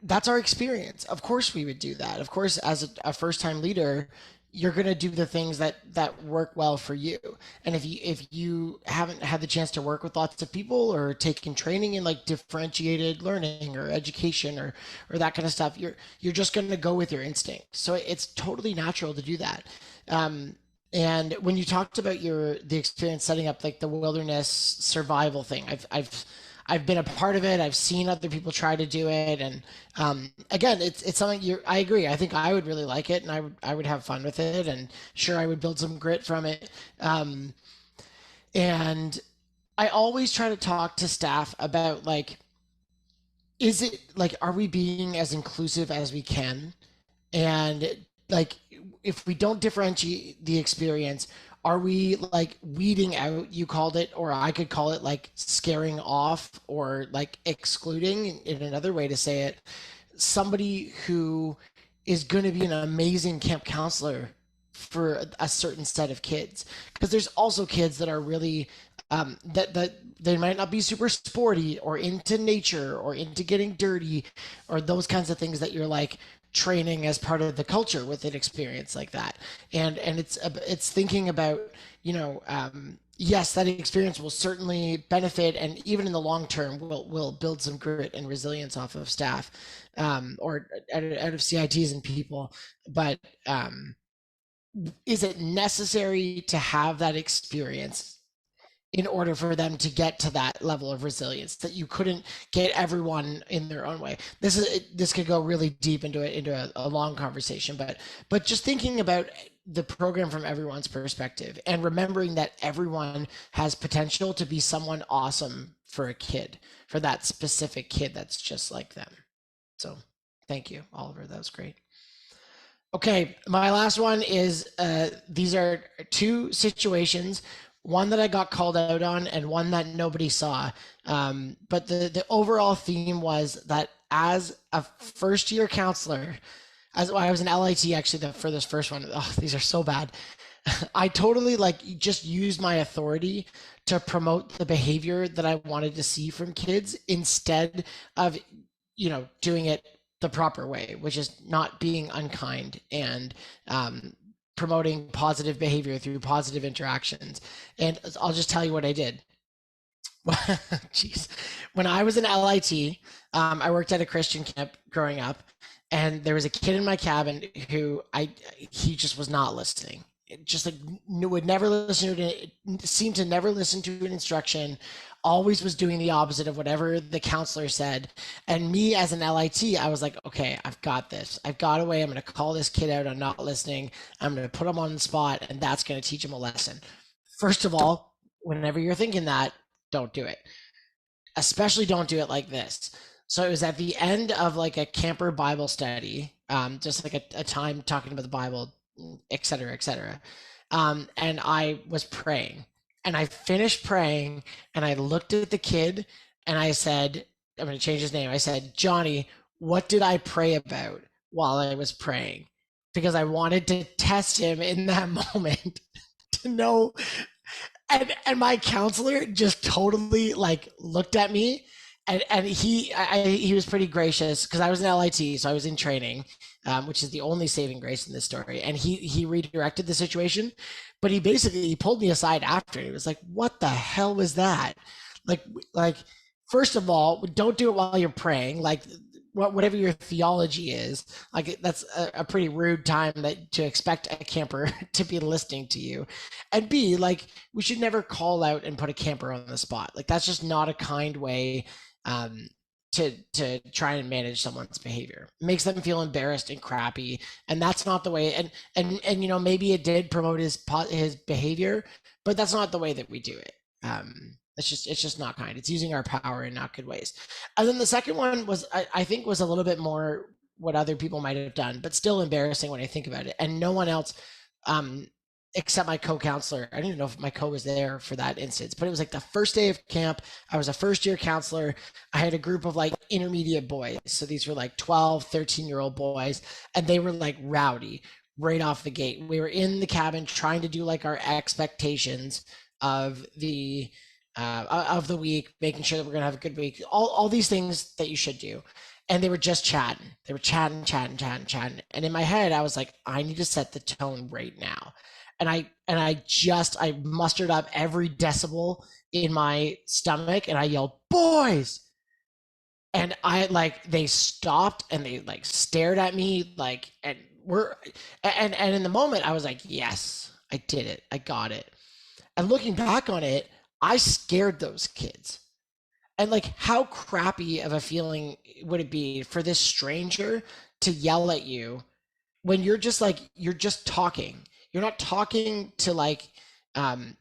that's our experience. Of course, we would do that. Of course, as a first time leader, you're going to do the things that work well for you. And if you haven't had the chance to work with lots of people or taken training in like differentiated learning or education or that kind of stuff, you're just going to go with your instinct. So it's totally natural to do that. And when you talked about the experience setting up like the wilderness survival thing, I've been a part of it. I've seen other people try to do it, and again, it's something I agree. I think I would really like it, and I would have fun with it, and sure, I would build some grit from it. And I always try to talk to staff about like, is it like, are we being as inclusive as we can? And like, if we don't differentiate the experience, are we like weeding out, you called it, or I could call it like scaring off or like excluding in another way to say it, somebody who is going to be an amazing camp counselor for a certain set of kids? Because there's also kids that are really that they might not be super sporty or into nature or into getting dirty or those kinds of things that you're like training as part of the culture with an experience like that. And it's thinking about, yes, that experience will certainly benefit, and even in the long term will build some grit and resilience off of staff, or out of CITs and people. But is it necessary to have that experience in order for them to get to that level of resilience, that you couldn't get everyone in their own way? This could go really deep into a long conversation, but just thinking about the program from everyone's perspective and remembering that everyone has potential to be someone awesome for a kid, for that specific kid that's just like them. So thank you, Oliver. That was great. Okay, my last one is these are two situations, one that I got called out on and one that nobody saw. But the overall theme was that as a first year counselor, as I was an LIT actually for this first one. Oh, these are so bad. I totally like just used my authority to promote the behavior that I wanted to see from kids instead of, doing it the proper way, which is not being unkind and promoting positive behavior through positive interactions. And I'll just tell you what I did. Jeez. When I was in LIT, I worked at a Christian camp growing up, and there was a kid in my cabin who he just was not listening. It just like would never listen to it, seemed to never listen to an instruction, always was doing the opposite of whatever the counselor said. And me as an LIT, I was like, okay, I've got this. I've got a way. I'm going to call this kid out on not listening. I'm going to put him on the spot, and that's going to teach him a lesson. First of all, whenever you're thinking that, don't do it. Especially don't do it like this. So it was at the end of like a camper Bible study, just like a time talking about the Bible, et cetera, et cetera. And I was praying, and I finished praying, and I looked at the kid, and I said, I'm going to change his name. I said, Johnny, what did I pray about while I was praying? Because I wanted to test him in that moment to know. And my counselor just totally like looked at me, and he was pretty gracious because I was in LIT, so I was in training, which is the only saving grace in this story. And he redirected the situation, but he pulled me aside after. He was like, "What the hell was that? Like first of all, don't do it while you're praying. Like whatever your theology is, like that's a pretty rude time to expect a camper to be listening to you. And B, like we should never call out and put a camper on the spot. Like that's just not a kind way to try and manage someone's behavior. It makes them feel embarrassed and crappy, and that's not the way. And maybe it did promote his behavior, but that's not the way that we do it. It's just not kind. It's using our power in not good ways. And then the second one was, I think, was a little bit more what other people might have done, but still embarrassing when I think about it. And no one else, except my co-counselor. I don't even know if my co was there for that instance, but it was like the first day of camp. I was a first year counselor. I had a group of like intermediate boys. So these were like 12, 13-year-old boys, and they were like rowdy, right off the gate. We were in the cabin trying to do like our expectations of the week, making sure that we're gonna have a good week, all these things that you should do. And they were just chatting. They were chatting. And in my head, I was like, I need to set the tone right now. And I mustered up every decibel in my stomach and I yelled, boys. And I like they stopped and they like stared at me like and in the moment I was like, yes, I did it. I got it. And looking back on it, I scared those kids. And like how crappy of a feeling would it be for this stranger to yell at you when you're just talking. You're not talking to um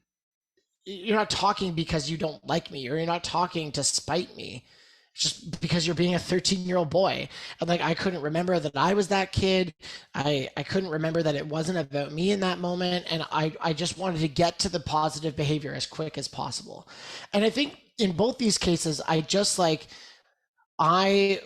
you're not talking because you don't like me or you're not talking to spite me just because you're being a 13-year-old boy. And like I couldn't remember that I was that kid. I couldn't remember that it wasn't about me in that moment. And I just wanted to get to the positive behavior as quick as possible. And I think in both these cases, I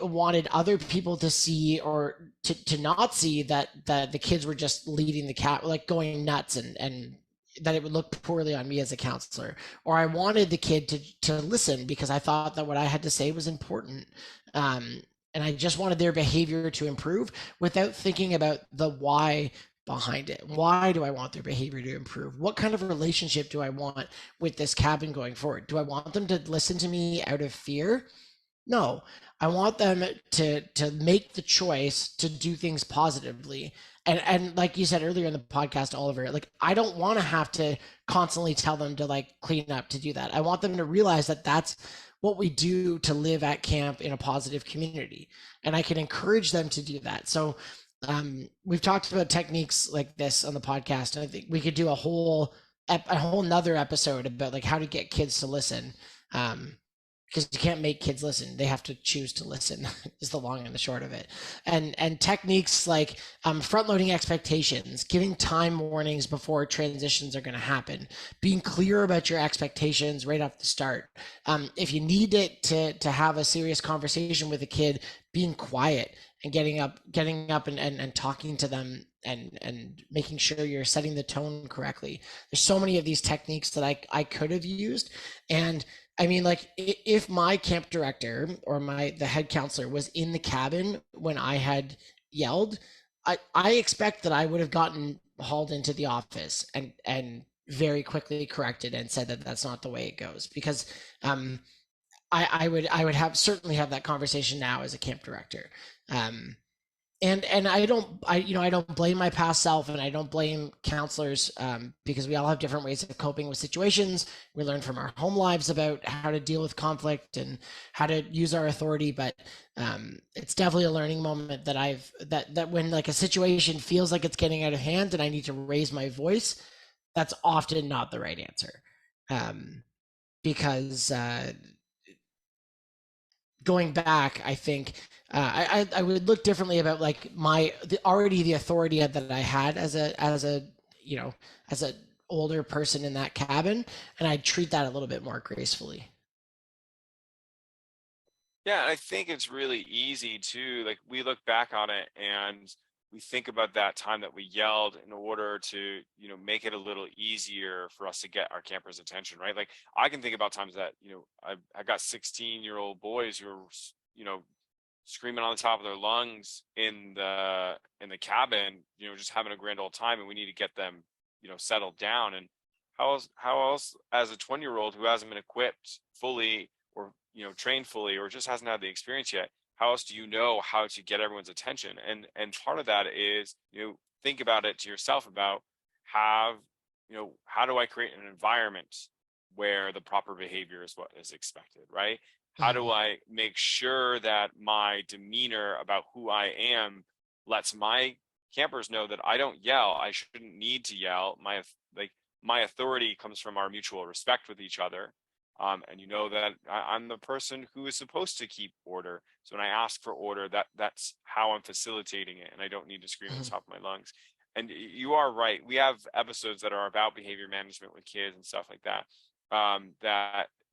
wanted other people to see or to not see that the kids were just leading the cat, like going nuts and that it would look poorly on me as a counselor. Or I wanted the kid to listen because I thought that what I had to say was important. And I just wanted their behavior to improve without thinking about the why behind it. Why do I want their behavior to improve? What kind of relationship do I want with this cabin going forward? Do I want them to listen to me out of fear? No, I want them to make the choice to do things positively. And like you said earlier in the podcast, Oliver, like I don't want to have to constantly tell them to like clean up to do that. I want them to realize that that's what we do to live at camp in a positive community, and I can encourage them to do that. So we've talked about techniques like this on the podcast, and I think we could do a whole nother episode about like how to get kids to listen. Um, because you can't make kids listen, they have to choose to listen is the long and the short of it. And techniques like front loading expectations, giving time warnings before transitions are going to happen, being clear about your expectations right off the start. If you need it to have a serious conversation with a kid, being quiet and getting up and talking to them and making sure you're setting the tone correctly. There's so many of these techniques that I could have used. And I mean, like, if my camp director or the head counselor was in the cabin when I had yelled, I expect that I would have gotten hauled into the office and very quickly corrected and said that that's not the way it goes because I would have certainly have that conversation now as a camp director. Um, and I don't blame my past self and I don't blame counselors because we all have different ways of coping with situations. We learn from our home lives about how to deal with conflict and how to use our authority, but it's definitely a learning moment that when like a situation feels like it's getting out of hand and I need to raise my voice, that's often not the right answer. Um, because going back, I think I would look differently about like the authority that I had as a you know as a older person in that cabin, and I'd treat that a little bit more gracefully. Yeah, I think it's really easy to like we look back on it and we think about that time that we yelled in order to, make it a little easier for us to get our campers' attention, right? Like I can think about times that, I got 16-year-old boys who are, screaming on the top of their lungs in the cabin, just having a grand old time, and we need to get them, settled down. And how else as a 20-year-old who hasn't been equipped fully or trained fully or just hasn't had the experience yet, how else do you know how to get everyone's attention? And part of that is, think about it to yourself about have how do I create an environment where the proper behavior is what is expected, right? How do Mhm. I make sure that my demeanor about who I am lets my campers know that I don't yell, I shouldn't need to yell, my authority comes from our mutual respect with each other. And that I'm the person who is supposed to keep order. So when I ask for order, that's how I'm facilitating it, and I don't need to scream at the Mhm. top of my lungs. And you are right. We have episodes that are about behavior management with kids and stuff like that.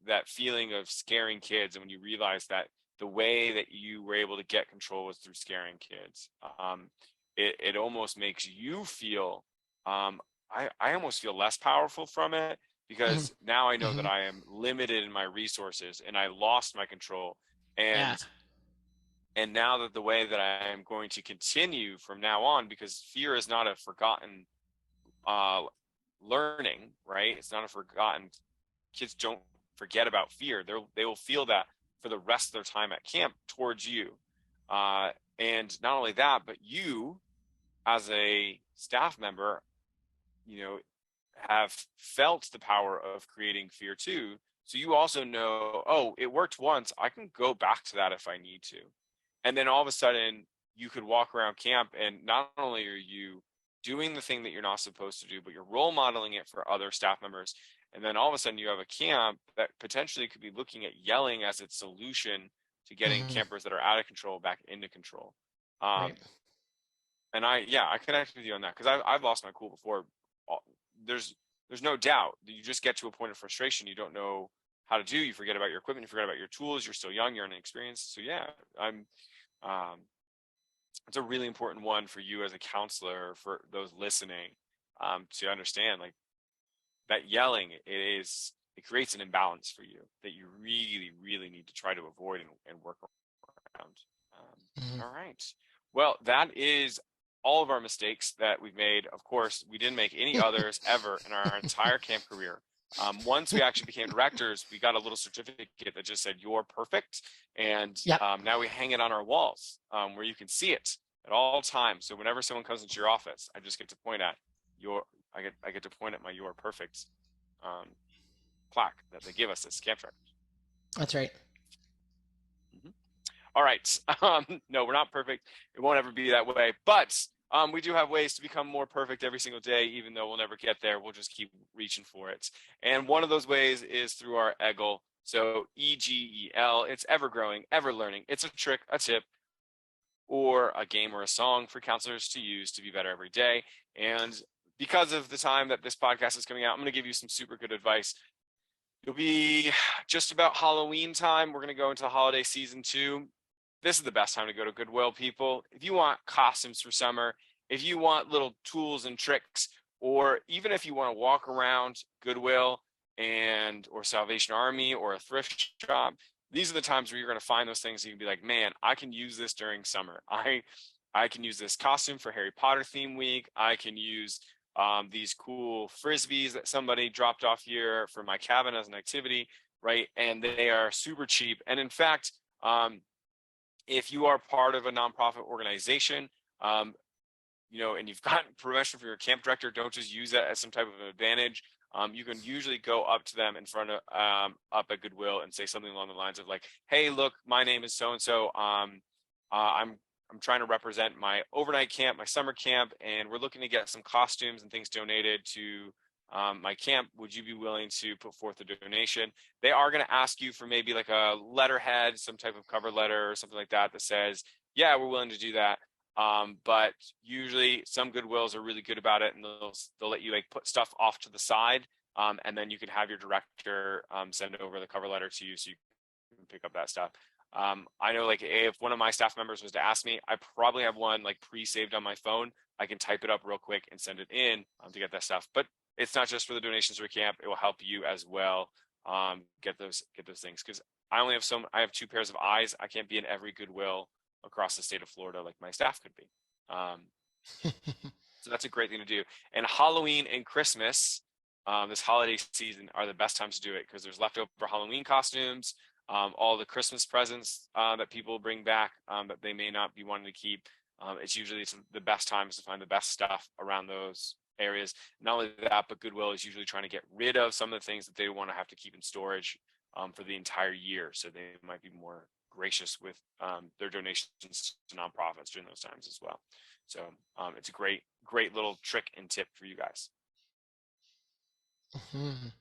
That feeling of scaring kids, and when you realize that the way that you were able to get control was through scaring kids. it almost makes you feel, I almost feel less powerful from it, Hmm. because now I know that Hmm. I am limited in my resources and I lost my control. Yeah. And now that the way that I am going to continue from now on, because fear is not a forgotten uh, learning, right? It's not a forgotten. Kids don't forget about fear. They will feel that for the rest of their time at camp towards you. And not only that, but you as a staff member, you know, have felt the power of creating fear too. So you also know, oh, it worked once. I can go back to that if I need to. And then all of a sudden, you could walk around camp, and not only are you doing the thing that you're not supposed to do, but you're role modeling it for other staff members. And then all of a sudden, you have a camp that potentially could be looking at yelling as its solution to getting Hmm. campers that are out of control back into control. Um, Right. and I connect with you on that, because I've lost my cool before. There's there's no doubt that you just get to a point of frustration. You don't know how to do. You forget about your equipment. You forget about your tools. You're still young. You're inexperienced. So yeah, I'm. Um, it's a really important one for you as a counselor, for those listening, to understand, like, that yelling, it creates an imbalance for you that you really really need to try to avoid and work around. Hmm. All right. Well, that is all of our mistakes that we've made. Of course, we didn't make any others ever in our entire camp career. Once we actually became directors, we got a little certificate that just said "You're perfect," and Yep. now we hang it on our walls, where you can see it at all times. So whenever someone comes into your office, I just get to point at your, I get to point at my "You're perfect" um, plaque that they give us as camp directors. That's right. Mhm. All right. No, we're not perfect. It won't ever be that way. But we do have ways to become more perfect every single day, even though we'll never get there. We'll just keep reaching for it. And one of those ways is through our E.G.E.L. So E.G.E.L. It's ever growing, ever learning. It's a trick, a tip, or a game or a song for counselors to use to be better every day. And because of the time that this podcast is coming out, I'm going to give you some super good advice. You'll be just about Halloween time. We're going to go into the holiday season too. This is the best time to go to Goodwill, people. If you want costumes for summer, if you want little tools and tricks, or even if you want to walk around Goodwill and or Salvation Army or a thrift shop, these are the times where you're going to find those things and you can be like, man, I can use this during summer. I can use this costume for Harry Potter theme week. I can use these cool frisbees that somebody dropped off here for my cabin as an activity, right? And they are super cheap. And in fact, if you are part of a nonprofit organization, um, and you've gotten permission from your camp director, don't just use that as some type of an advantage. You can usually go up to them in front of up at Goodwill and say something along the lines of like, "Hey, look, my name is so and so. I'm trying to represent my overnight camp, my summer camp, and we're looking to get some costumes and things donated to my camp. Would you be willing to put forth a donation?" They are going to ask you for maybe like a letterhead, some type of cover letter or something like that that says, "Yeah, we're willing to do that." But usually some Goodwills are really good about it, and they'll let you like put stuff off to the side, and then you can have your director send over the cover letter to you, so you can pick up that stuff. I know, like, if one of my staff members was to ask me, I probably have one like pre-saved on my phone. I can type it up real quick and send it in to get that stuff. But it's not just for the donations for camp; it will help you as well get those things, because I have two pairs of eyes. I can't be in every Goodwill across the state of Florida like my staff could be. Um, so that's a great thing to do. And Halloween and Christmas, this holiday season, are the best times to do it, because there's leftover Halloween costumes, all the Christmas presents that people bring back that they may not be wanting to keep. It's the best times to find the best stuff around those areas. Not only that, but Goodwill is usually trying to get rid of some of the things that they want to have to keep in storage for the entire year. So they might be more gracious with their donations to nonprofits during those times as well. So it's a great little trick and tip for you guys. Mhm.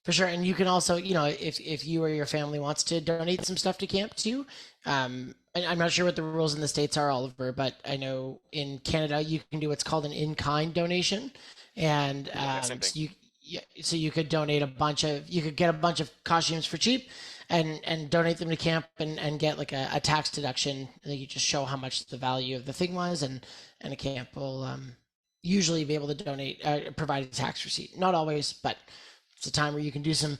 For sure. And you can also, if you or your family wants to donate some stuff to camp too, I'm not sure what the rules in the States are, Oliver, but I know in Canada you can do what's called an in-kind donation. And Yeah, same thing. so you could donate you could get a bunch of costumes for cheap. and donate them to camp and get like a tax deduction. And you just show how much the value of the thing was, and a camp will usually be able to donate, provide a tax receipt. Not always, but it's a time where you can do some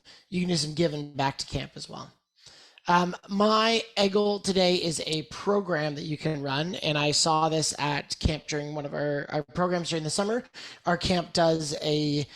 giving back to camp as well. My E.G.E.L today is a program that you can run, and I saw this at camp during one of our programs during the summer. Our camp does a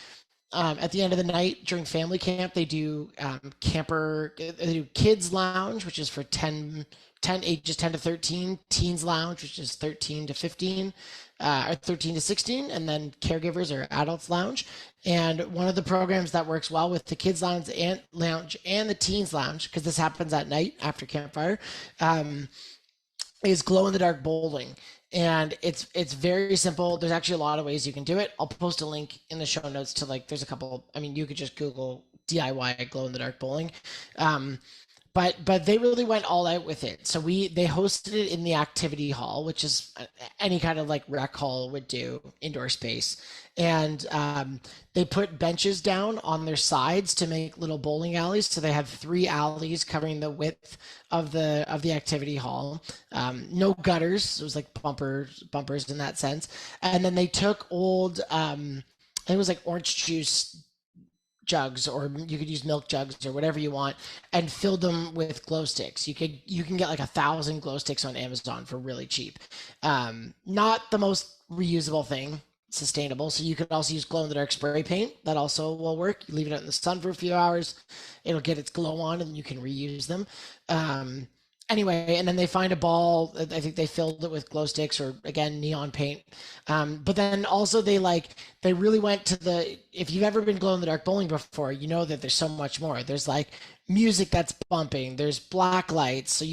at the end of the night during family camp, they do they do kids lounge, which is for 10 ages 10 to 13, teens lounge, which is 13 to 15, or 13 to 16, and then caregivers or adults lounge. And one of the programs that works well with the kids lounge and the teens lounge, because this happens at night after campfire, is glow in the dark bowling. And it's very simple. There's actually a lot of ways you can do it. I'll post a link in the show notes to, like, there's a couple. I mean, you could just Google DIY glow in the dark bowling. But they really went all out with it. So they hosted it in the activity hall, which is any kind of like rec hall would do, indoor space. And they put benches down on their sides to make little bowling alleys. So they had 3 alleys covering the width of the activity hall. No gutters. It was like bumpers in that sense. And then they took old, it was like orange juice jugs, or you could use milk jugs or whatever you want, and filled them with glow sticks. You can get like 1,000 glow sticks on Amazon for really cheap. Not the most reusable thing, sustainable. So you could also use glow in the dark spray paint. That also will work. You leave it out in the sun for a few hours, it'll get its glow on, and you can reuse them. Anyway, and then they find a ball. I think they filled it with glow sticks, or again neon paint. But then also they really went to the. If you've ever been glow in the dark bowling before, you know that there's so much more. There's like music that's bumping. There's black lights, so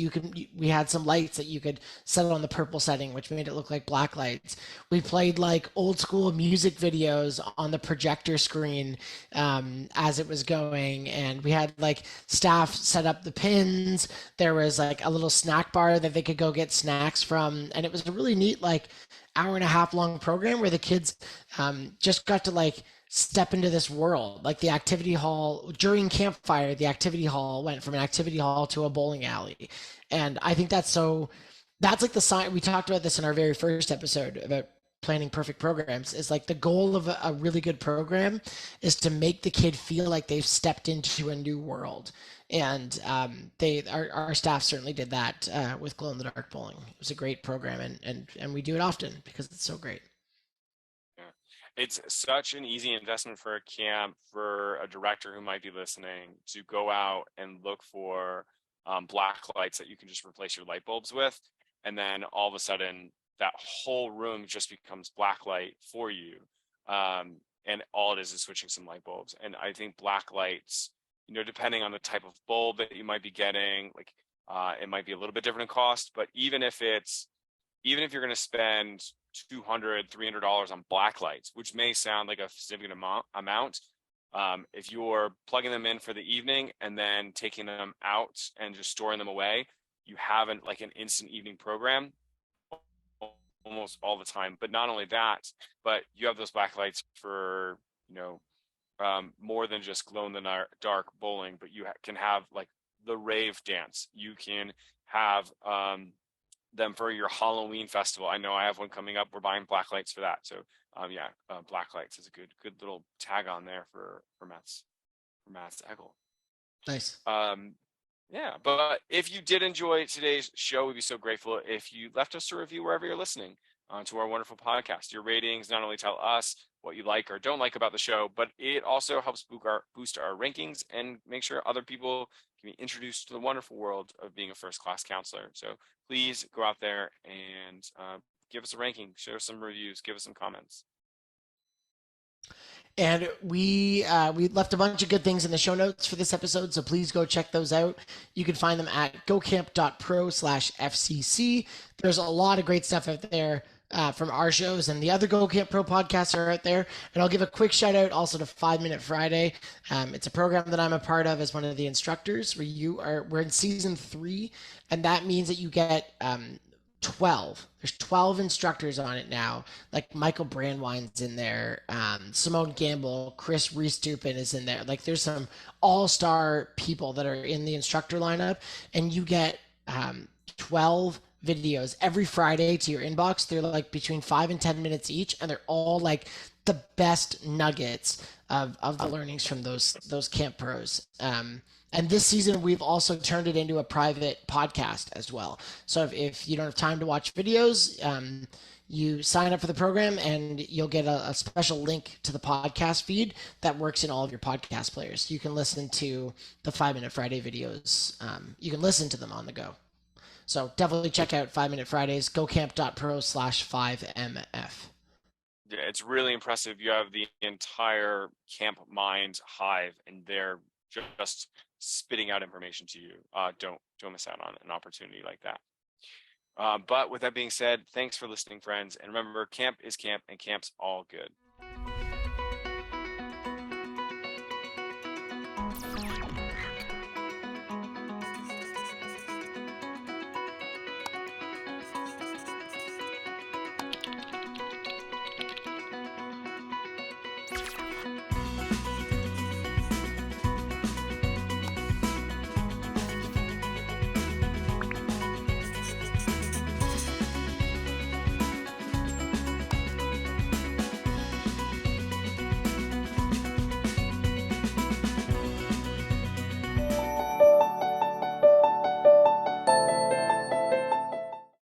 we had some lights that you could set on the purple setting, which made it look like black lights. We played like old school music videos on the projector screen as it was going, and we had like staff set up the pins. There was like a little snack bar that they could go get snacks from, and it was a really neat like hour and a half long program where the kids just got to like step into this world. Like the activity hall during campfire, the activity hall went from an activity hall to a bowling alley. And I think that's like the sign. We talked about this in our very first episode about planning perfect programs. Is like the goal of a really good program is to make the kid feel like they've stepped into a new world. And our staff certainly did that with glow in the dark bowling. It was a great program, and we do it often because it's so great. It's such an easy investment for a camp, for a director who might be listening, to go out and look for black lights that you can just replace your light bulbs with. And then all of a sudden that whole room just becomes black light for you. And all it is switching some light bulbs. And I think black lights, depending on the type of bulb that you might be getting, like it might be a little bit different in cost, but even if you're going to spend $200-$300 on black lights, which may sound like a significant amount, if you're plugging them in for the evening and then taking them out and just storing them away, you have an instant evening program almost all the time. But not only that, but you have those black lights for more than just glow in the dark bowling, but you can have like the rave dance. You can have them for your Halloween festival. I know I have one coming up. We're buying black lights for that. So black lights is a good little tag on there for Matt's E.G.E.L. Nice. Yeah, but if you did enjoy today's show, we'd be so grateful if you left us a review wherever you're listening to our wonderful podcast. Your ratings not only tell us what you like or don't like about the show, but it also helps boost our rankings and make sure other people can be introduced to the wonderful world of being a first-class counselor. So please go out there and give us a ranking, share some reviews, give us some comments. And we left a bunch of good things in the show notes for this episode, so please go check those out. You can find them at gocamp.pro/FCC. There's a lot of great stuff out there from our shows, and the other Go Camp Pro podcasts are out there. And I'll give a quick shout out also to 5 Minute Friday. It's a program that I'm a part of as one of the instructors. We're in season 3, and that means that you get 12. There's 12 instructors on it now. Like Michael Brandwine's in there, Simone Gamble, Chris Reestupin is in there. Like there's some all-star people that are in the instructor lineup, and you get 12 videos every Friday to your inbox. They're like between 5 and 10 minutes each, and they're all like the best nuggets of the learnings from those camp pros. And this season, we've also turned it into a private podcast as well. So if you don't have time to watch videos, you sign up for the program and you'll get a special link to the podcast feed that works in all of your podcast players. You can listen to the 5 Minute Friday videos. You can listen to them on the go. So definitely check out 5 Minute Fridays, gocamp.pro/5mf. Yeah, it's really impressive. You have the entire camp mind hive, and they're just spitting out information to you. Don't miss out on an opportunity like that. But with that being said, thanks for listening, friends. And remember, camp is camp, and camp's all good.